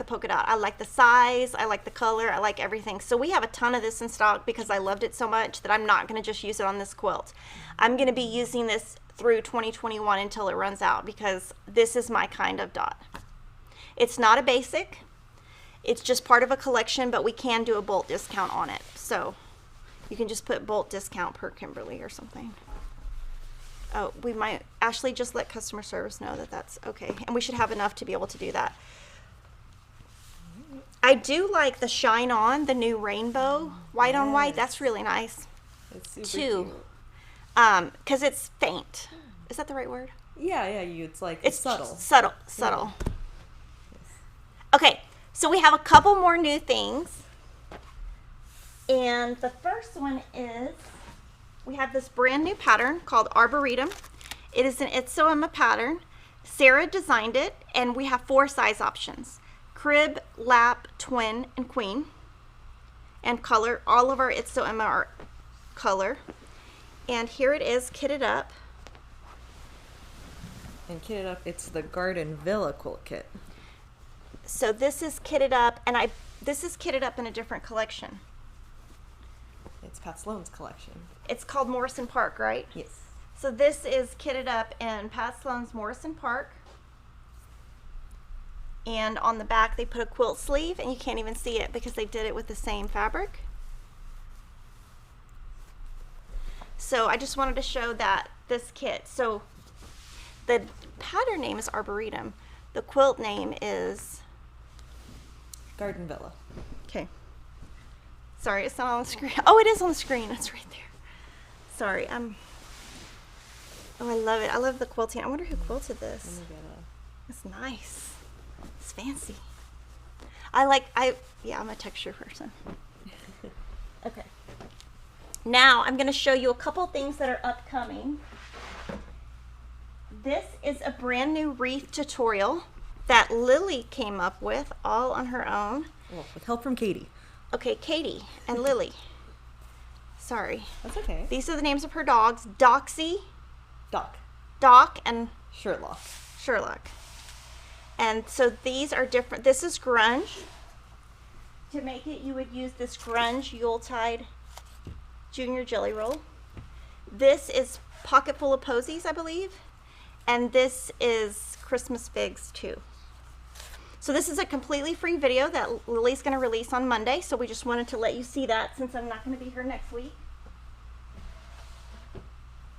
polka dot. I like the size, I like the color, I like everything. So we have a ton of this in stock because I loved it so much that I'm not going to just use it on this quilt. I'm going to be using this through 2021 until it runs out because this is my kind of dot. It's not a basic. It's just part of a collection, but we can do a bulk discount on it. So you can just put bulk discount per Kimberly or something. Oh, we might, Ashley, just let customer service know that that's okay. And we should have enough to be able to do that. I do like the Shine On, the new rainbow white on white. That's really nice. It's super too. cute. Because it's faint. Is that the right word? Yeah, it's like it's subtle. Subtle. Yeah. Okay, so we have a couple more new things. And the first one is, we have this brand new pattern called Arboretum. It is an It's Sew Emma pattern. Sarah designed it, and we have 4 size options: crib, lap, twin, and queen. And color. All of our It's Sew Emma are color. And here it is kitted up. And kitted up, it's the Garden Villa quilt kit. So this is kitted up, and this is kitted up in a different collection. It's Pat Sloan's collection. It's called Morrison Park, right? Yes. So this is kitted up in Pat Sloan's Morrison Park. And on the back they put a quilt sleeve, and you can't even see it because they did it with the same fabric. So I just wanted to show that this kit. So the pattern name is Arboretum. The quilt name is Garden Villa. Okay. Sorry, it's not on the screen. Oh, it is on the screen. It's right there. Sorry, Oh, I love it. I love the quilting. I wonder who quilted this. It's nice. It's fancy. I'm a texture person. Okay. Now I'm going to show you a couple things that are upcoming. This is a brand new wreath tutorial that Lilly came up with all on her own. Well, with help from Katie. Okay, Katie and Lilly. Sorry. That's okay. These are the names of her dogs: Doxy, Doc, and Sherlock. And so these are different. This is grunge. To make it, you would use this grunge Yuletide Junior Jelly Roll. This is Pocket Full of Posies, I believe. And this is Christmas Figs too. So this is a completely free video that Lily's going to release on Monday. So we just wanted to let you see that since I'm not going to be here next week.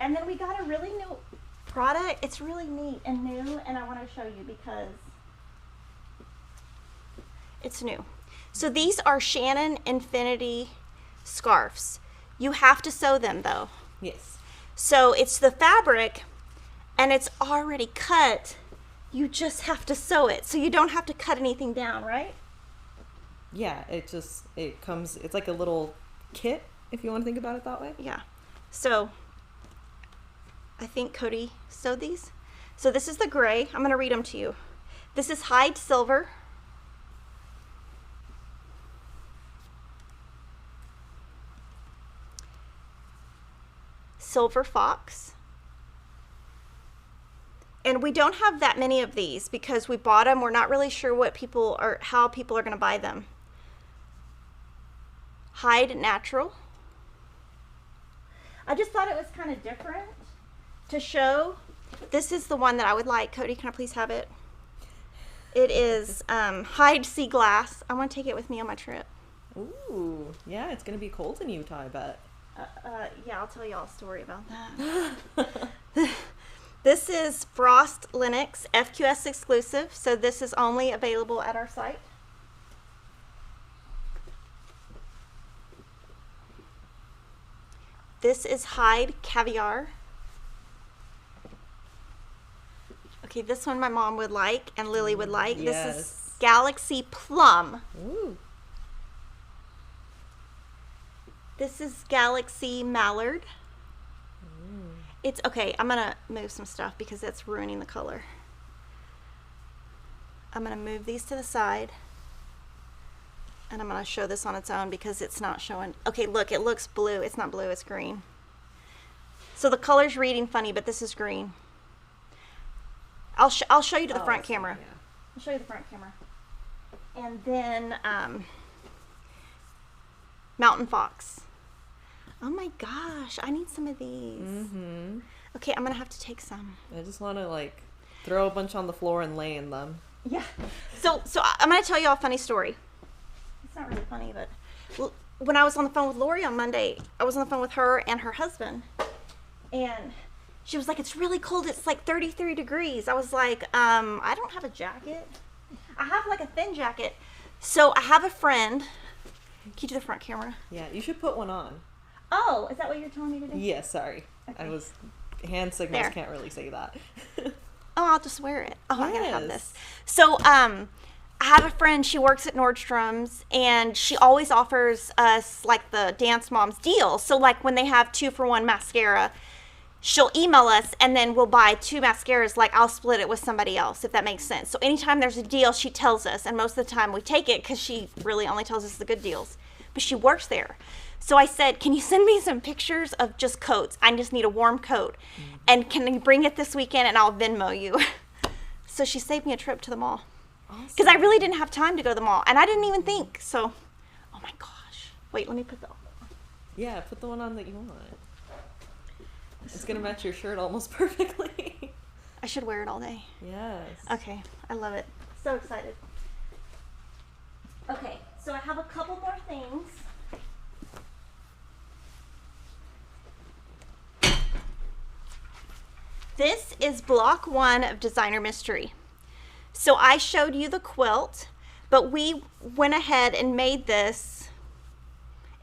And then we got a really new product. It's really neat and new, and I want to show you because it's new. So these are Shannon Infinity scarves. You have to sew them though. Yes. So it's the fabric and it's already cut. You just have to sew it. So you don't have to cut anything down, right? Yeah, it comes, it's like a little kit, if you want to think about it that way. Yeah. So I think Cody sewed these. So this is the gray. I'm going to read them to you. This is Hide Silver. Silver Fox. And we don't have that many of these because we bought them. We're not really sure how people are going to buy them. Hide Natural. I just thought it was kind of different to show. This is the one that I would like. Cody, can I please have it? It is Hide Sea Glass. I want to take it with me on my trip. Ooh, yeah, it's gonna be cold in Utah, I bet. Yeah, I'll tell y'all a story about that. This is Frost Linux FQS exclusive, so this is only available at our site. This is Hide Caviar. Okay, this one my mom would like and Lily would like. Yes. This is Galaxy Plum. Ooh. This is Galaxy Mallard. It's okay, I'm gonna move some stuff because it's ruining the color. I'm gonna move these to the side. And I'm gonna show this on its own because it's not showing. Okay, look, it looks blue. It's not blue, it's green. So the color's reading funny, but this is green. I'll show you to the front camera. Yeah. I'll show you the front camera. And then Mountain Fox. Oh my gosh, I need some of these. Mm-hmm. Okay, I'm gonna have to take some. I just want to like throw a bunch on the floor and lay in them. Yeah. So I'm gonna tell you all a funny story. It's not really funny, but when I was on the phone with Lori on Monday, I was on the phone with her and her husband, and she was like, "It's really cold. It's like 33 degrees." I was like, "I don't have a jacket. I have like a thin jacket." So I have a friend. Can you do the front camera? Yeah, you should put one on. Oh, is that what you're telling me to do? Yeah, sorry. Okay. I was hand signals There. can't really say that. Oh, I'll just wear it. Oh, I gotta have Yes. this. So, I have a friend, she works at Nordstrom's, and she always offers us, like, the Dance Moms deal. So, like, when they have 2-for-1 mascara, she'll email us, and then we'll buy 2 mascaras. Like, I'll split it with somebody else, if that makes sense. So, anytime there's a deal, she tells us, and most of the time we take it because she really only tells us the good deals. But she works there. So I said, "Can you send me some pictures of just coats? I just need a warm coat. And can you bring it this weekend and I'll Venmo you?" So she saved me a trip to the mall. Because I really didn't have time to go to the mall. And I didn't even think. So, oh my gosh. Wait, let me put the... Yeah, put the one on that you want. It's going to match your shirt almost perfectly. I should wear it all day. Yes. Okay, I love it. So excited. Okay, so I have a couple more things. This is block 1 of Designer Mystery. So I showed you the quilt, but we went ahead and made this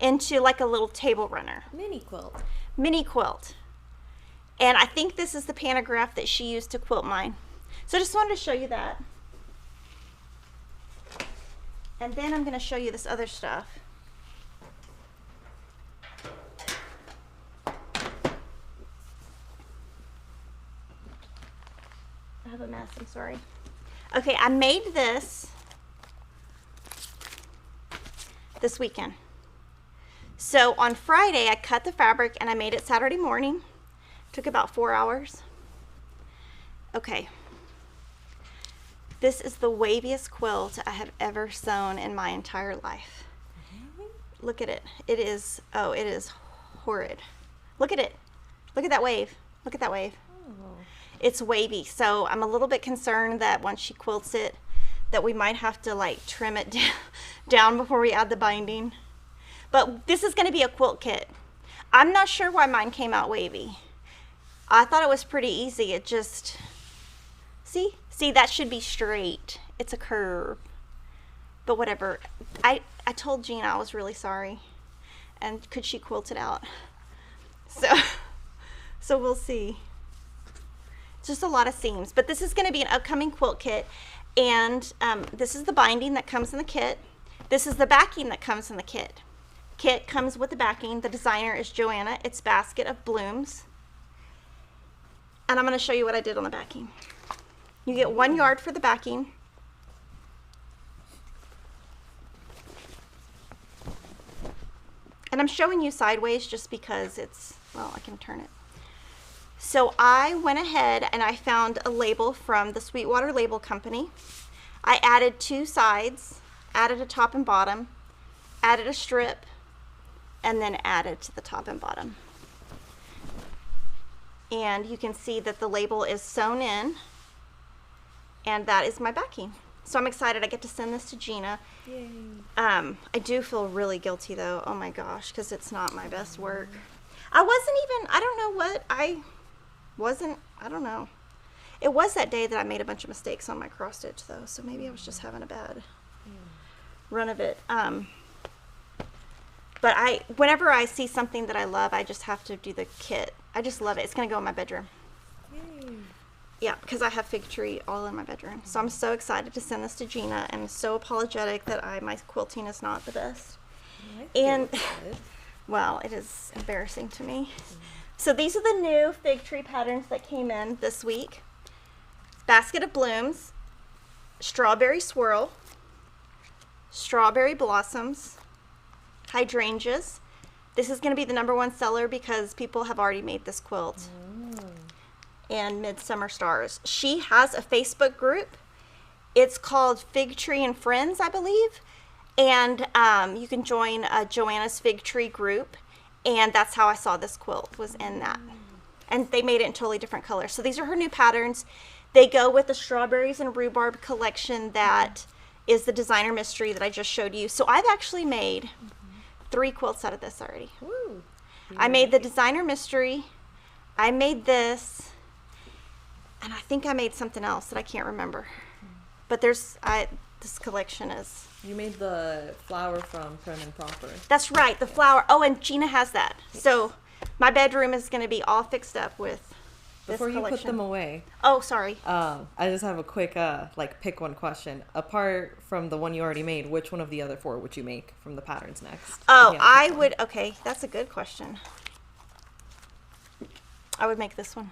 into like a little table runner. Mini quilt. Mini quilt. And I think this is the pantograph that she used to quilt mine. So I just wanted to show you that. And then I'm going to show you this other stuff. I have a mess, I'm sorry. Okay, I made this weekend. So on Friday, I cut the fabric and I made it Saturday morning. Took about 4 hours. Okay. This is the waviest quilt I have ever sewn in my entire life. Look at it. It is, oh, it is horrid. Look at it. Look at that wave. Look at that wave. Oh. It's wavy, so I'm a little bit concerned that once she quilts it, that we might have to like trim it down before we add the binding. But this is going to be a quilt kit. I'm not sure why mine came out wavy. I thought it was pretty easy. It just, see, that should be straight. It's a curve. But whatever. I told Gina I was really sorry. And could she quilt it out? So we'll see. It's just a lot of seams. But this is going to be an upcoming quilt kit. And this is the binding that comes in the kit. This is the backing that comes in the kit. Kit comes with the backing. The designer is Joanna. It's Basket of Blooms. And I'm going to show you what I did on the backing. You get 1 yard for the backing. And I'm showing you sideways just because it's, well, I can turn it. So I went ahead and I found a label from the Sweetwater Label Company. I added 2 sides, added a top and bottom, added a strip, and then added to the top and bottom. And you can see that the label is sewn in, and that is my backing. So I'm excited. I get to send this to Gina. Yay. I do feel really guilty though. Oh my gosh, because it's not my best work. I don't know. It was that day that I made a bunch of mistakes on my cross stitch though, so maybe I was just having a bad run of it. But whenever I see something that I love, I just have to do the kit. I just love it. It's gonna go in my bedroom. Yay. Yeah, because I have fig tree all in my bedroom. So I'm so excited to send this to Gina, and so apologetic that my quilting is not the best. And well, it is embarrassing to me. So these are the new fig tree patterns that came in this week. Basket of Blooms, Strawberry Swirl, Strawberry Blossoms, Hydrangeas. This is going to be the #1 seller because people have already made this quilt. And Midsummer Stars. She has a Facebook group. It's called Fig Tree and Friends, I believe. And you can join Joanna's Fig Tree group. And that's how I saw this quilt, was in that. And they made it in totally different colors. So these are her new patterns. They go with the Strawberries and Rhubarb collection that is the designer mystery that I just showed you. So I've actually made 3 quilts out of this already. Woo. I made the designer mystery. I made this. And I think I made something else that I can't remember. But this collection is... You made the flower from Prim and Proper. That's right, the flower. Oh, and Gina has that. So my bedroom is going to be all fixed up with this Before you collection. put them away, Oh, sorry. I just have a quick, pick one question. Apart from the one you already made, which one of the other 4 would you make from the patterns next? Oh, If you had to pick one. okay, that's a good question. I would make this one.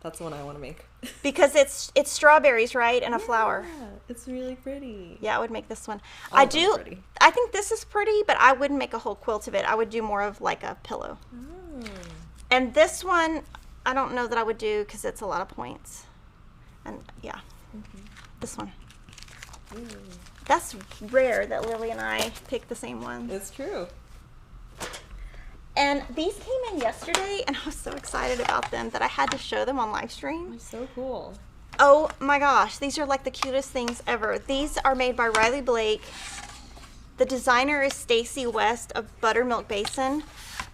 That's the one I want to make. Because it's strawberries, right? And a flower. Yeah, it's really pretty. Yeah, I would make this one. Oh, I that's do. pretty. I think this is pretty, but I wouldn't make a whole quilt of it. I would do more of like a pillow. Oh. And this one, I don't know that I would do because it's a lot of points. And yeah, this one. Ooh. That's rare that Lily and I picked the same one. It's true. And these came in yesterday, and I was so excited about them that I had to show them on live stream. It's so cool. Oh my gosh, these are like the cutest things ever. These are made by Riley Blake. The designer is Stacy West of Buttermilk Basin.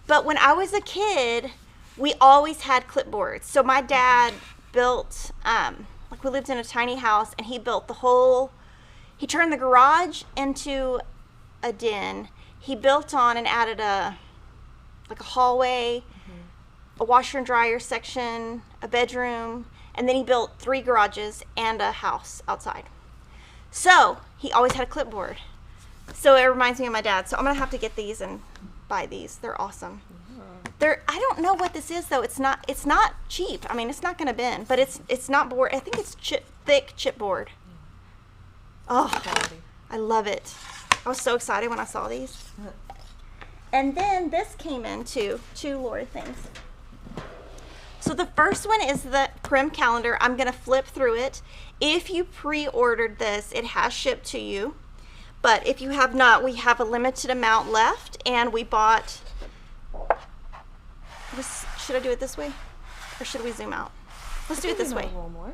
But when I was a kid, we always had clipboards. So my dad built, we lived in a tiny house, and he built he turned the garage into a den. He built on and added a hallway, a washer and dryer section, a bedroom, and then he built 3 garages and a house outside. So he always had a clipboard. So it reminds me of my dad. So I'm gonna have to get these and buy these. They're awesome. I don't know what this is though. It's not cheap. I mean, it's not gonna bend, but it's not board. I think it's thick chipboard. Oh, I love it. I was so excited when I saw these. And then this came in too, 2 Lori things. So the first one is the Prim calendar. I'm gonna flip through it. If you pre-ordered this, it has shipped to you. But if you have not, we have a limited amount left, and we bought, should I do it this way? Or should we zoom out? Let's do it this way. A little more.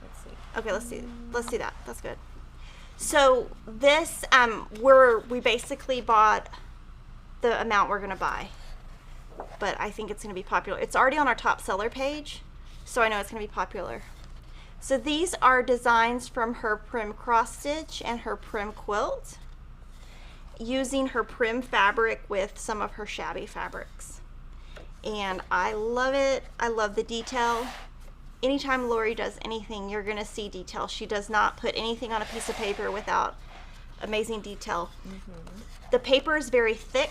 Let's see. Okay, let's do that. That's good. So this, we basically bought the amount we're gonna buy, but I think it's gonna be popular. It's already on our top seller page, so I know it's gonna be popular. So these are designs from her Prim cross stitch and her Prim quilt, using her Prim fabric with some of her shabby fabrics. And I love it. I love the detail. Anytime Lori does anything, you're gonna see detail. She does not put anything on a piece of paper without amazing detail. The paper is very thick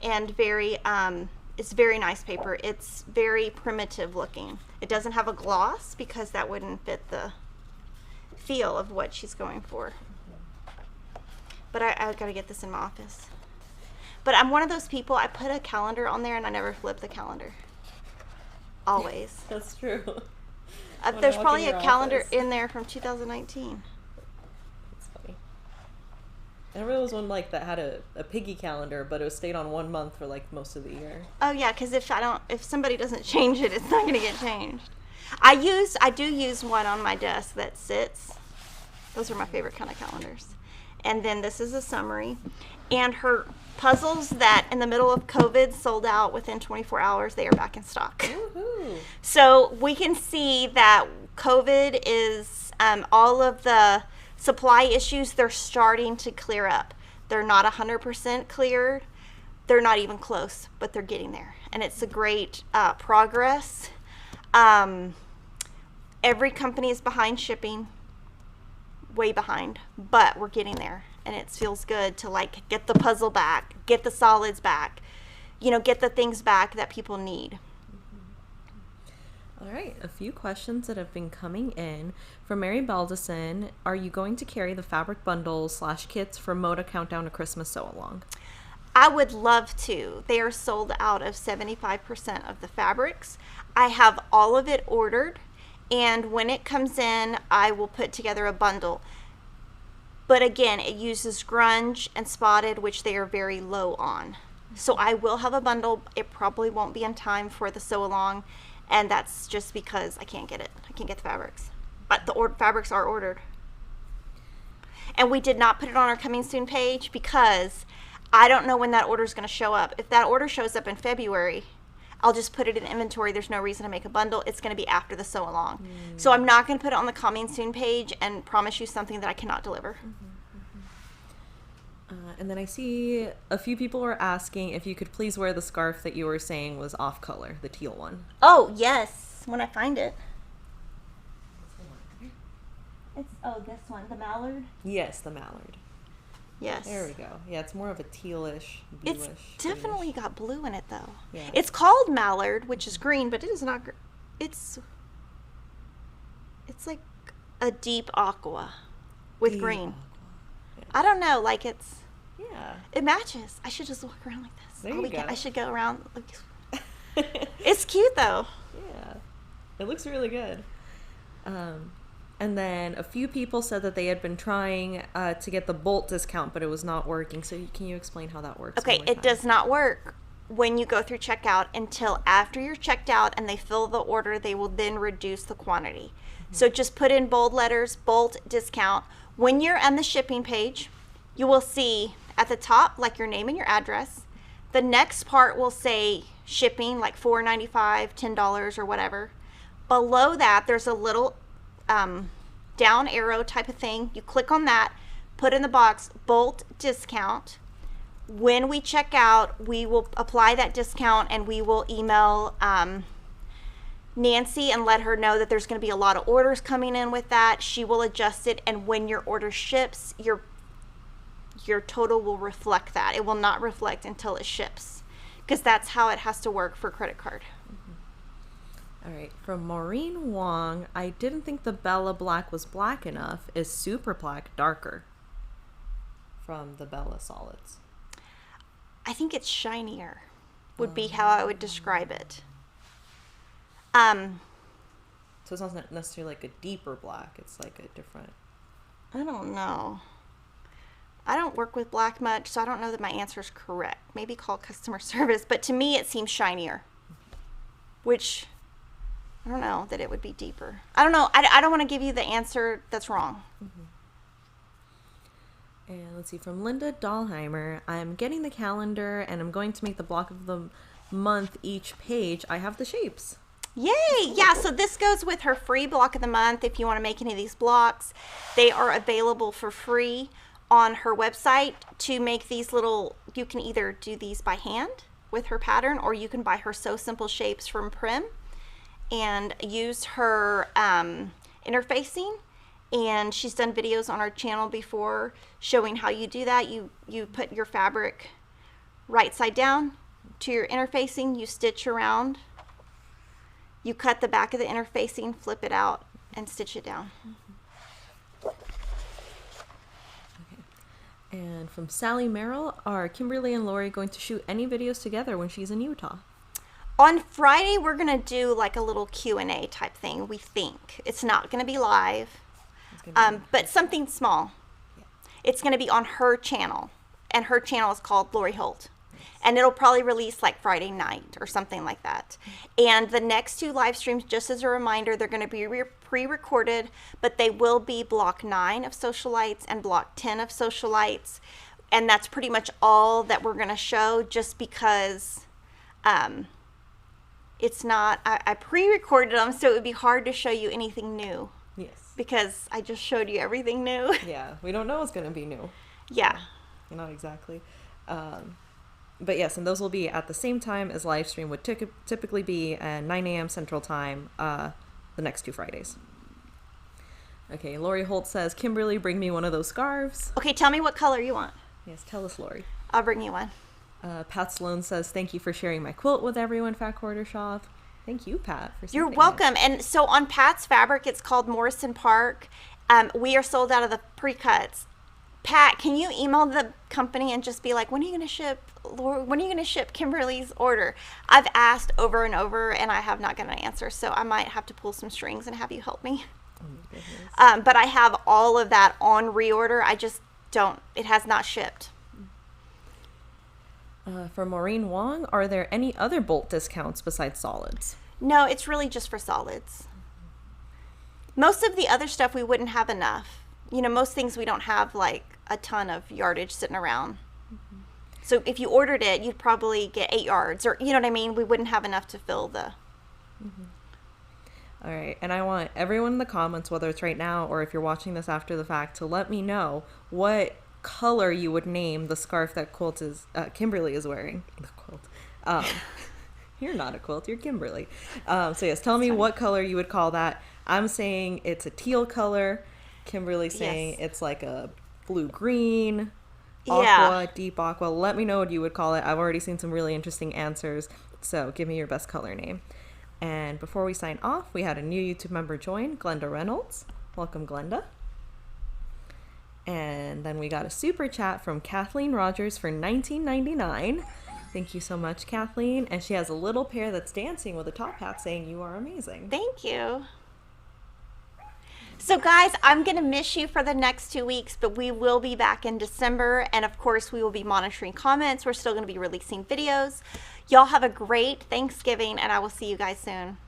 and very, it's very nice paper. It's very primitive looking. It doesn't have a gloss because that wouldn't fit the feel of what she's going for. But I gotta get this in my office. But I'm one of those people, I put a calendar on there and I never flip the calendar. Always. That's true. When There's I walk probably in a your calendar office. in there from 2019. That's funny. I remember there was one like that had a piggy calendar, but it was stayed on 1 month for like most of the year. Oh yeah, because if somebody doesn't change it, it's not going to get changed. I do use one on my desk that sits. Those are my favorite kind of calendars. And then this is a summary. And her puzzles that in the middle of COVID sold out within 24 hours, they are back in stock. Woohoo! So we can see that COVID is all of the supply issues, they're starting to clear up. They're not 100% cleared. They're not even close, but they're getting there. And it's a great progress. Every company is behind shipping, way behind, but we're getting there. And it feels good to like get the puzzle back, get the solids back, get the things back that people need. All right, a few questions that have been coming in. From Mary Baldison, are you going to carry the fabric bundles / kits for Moda Countdown to Christmas Sew Along? I would love to. They are sold out of 75% of the fabrics. I have all of it ordered, and when it comes in, I will put together a bundle. But again, it uses grunge and spotted, which they are very low on. So I will have a bundle. It probably won't be in time for the sew along, and that's just because I can't get it. I can't get the fabrics. But the fabrics are ordered. And we did not put it on our coming soon page because I don't know when that order is going to show up. If that order shows up in February, I'll just put it in inventory. There's no reason to make a bundle. It's going to be after the sew along. So I'm not going to put it on the coming soon page and promise you something that I cannot deliver. And then I see a few people were asking if you could please wear the scarf that you were saying was off color, the teal one. Oh, yes. When I find it. It's, this one, the mallard. Yes, the mallard. Yes. There we go. Yeah, it's more of a tealish, bluish. It's definitely got blue in it, though. Yeah. It's called mallard, which is green, but it is not. It's like a deep aqua with Deep green. aqua. Yeah. I don't know. Like Yeah. it matches. I should just walk around like this. There all you weekend. go. I should go around. It's cute though. Yeah, it looks really good. And then a few people said that they had been trying to get the bolt discount, but it was not working. So can you explain how that works? Okay, one more it time? does not work when you go through checkout until after you're checked out and they fill the order. They will then reduce the quantity. So just put in bold letters, bolt discount. When you're on the shipping page, you will see at the top like your name and your address. The next part will say shipping, like $4.95, $10 or whatever. Below that, there's a little down arrow type of thing. You click on that, put in the box bolt discount. When we check out, we will apply that discount and we will email Nancy and let her know that there's going to be a lot of orders coming in with that. She will adjust it, and when your order ships, your total will reflect that. It will not reflect until it ships, because that's how it has to work for credit card. All right, from Maureen Wong, I didn't think the Bella Black was black enough. Is Super Black darker? From the Bella Solids. I think it's shinier, would be how I would describe it. So it's not necessarily like a deeper black. It's like a different. I don't know. I don't work with black much, so I don't know that my answer is correct. Maybe call customer service, but to me it seems shinier, which I don't know that it would be deeper. I don't know. I don't want to give you the answer that's wrong. And let's see, from Linda Dahlheimer, I'm getting the calendar and I'm going to make the block of the month each page. I have the shapes. Yay! Yeah, so this goes with her free block of the month. If you want to make any of these blocks, they are available for free on her website to make these little, you can either do these by hand with her pattern, or you can buy her Sew Simple shapes from Prim and use her interfacing. And she's done videos on our channel before showing how you do that. You put your fabric right side down to your interfacing, you stitch around, you cut the back of the interfacing, flip it out, and stitch it down. Okay. And from Sally Merrill, are Kimberly and Lori going to shoot any videos together when she's in Utah? On Friday, we're going to do like a little Q&A type thing, we think. It's not going to be live, but something small. Yeah. It's going to be on her channel, and her channel is called Lori Holt. And it'll probably release like Friday night or something like that. And the next 2 live streams, just as a reminder, they're going to be pre-recorded, but they will be block 9 of Sewcialites and block 10 of Sewcialites. And that's pretty much all that we're going to show, just because it's not, I pre-recorded them, so it would be hard to show you anything new. Yes. Because I just showed you everything new. Yeah, we don't know what's going to be new. Yeah. Not exactly. But yes, and those will be at the same time as live stream would typically be at 9 a.m. Central Time the next 2 Fridays. Okay, Lori Holt says, Kimberly, bring me one of those scarves. Okay, tell me what color you want. Yes, tell us, Lori. I'll bring you one. Pat Sloan says, thank you for sharing my quilt with everyone, Fat Quarter Shop. Thank you, Pat, for You're sending welcome. it. And so on Pat's fabric, it's called Morrison Park. We are sold out of the pre-cuts. Pat, can you email the company and just be like, when are you going to ship, when are you going to ship Kimberly's order? I've asked over and over, and I have not gotten an answer, so I might have to pull some strings and have you help me. Oh my goodness. But I have all of that on reorder. I just don't, it has not shipped. For Maureen Wong, are there any other bolt discounts besides solids? No, it's really just for solids. Most of the other stuff we wouldn't have enough. You know, most things we don't have like a ton of yardage sitting around. Mm-hmm. So if you ordered it, you'd probably get 8 yards, or you know what I mean? We wouldn't have enough to fill the... Mm-hmm. All right, and I want everyone in the comments, whether it's right now or if you're watching this after the fact, to let me know what color you would name the scarf that Kimberly is wearing. The quilt. You're not a quilt, you're Kimberly. So yes, tell me what color you would call that. I'm saying it's a teal color. Kimberly saying it's like a blue-green, aqua, deep aqua. Let me know what you would call it. I've already seen some really interesting answers, so give me your best color name. And before we sign off, we had a new YouTube member join, Glenda Reynolds. Welcome, Glenda. And then we got a super chat from Kathleen Rogers for $19.99. Thank you so much, Kathleen. And she has a little pair that's dancing with a top hat saying, you are amazing. Thank you. So guys, I'm going to miss you for the next 2 weeks, but we will be back in December. And of course, we will be monitoring comments. We're still going to be releasing videos. Y'all have a great Thanksgiving, and I will see you guys soon.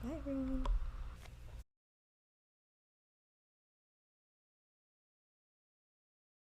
Bye, everyone.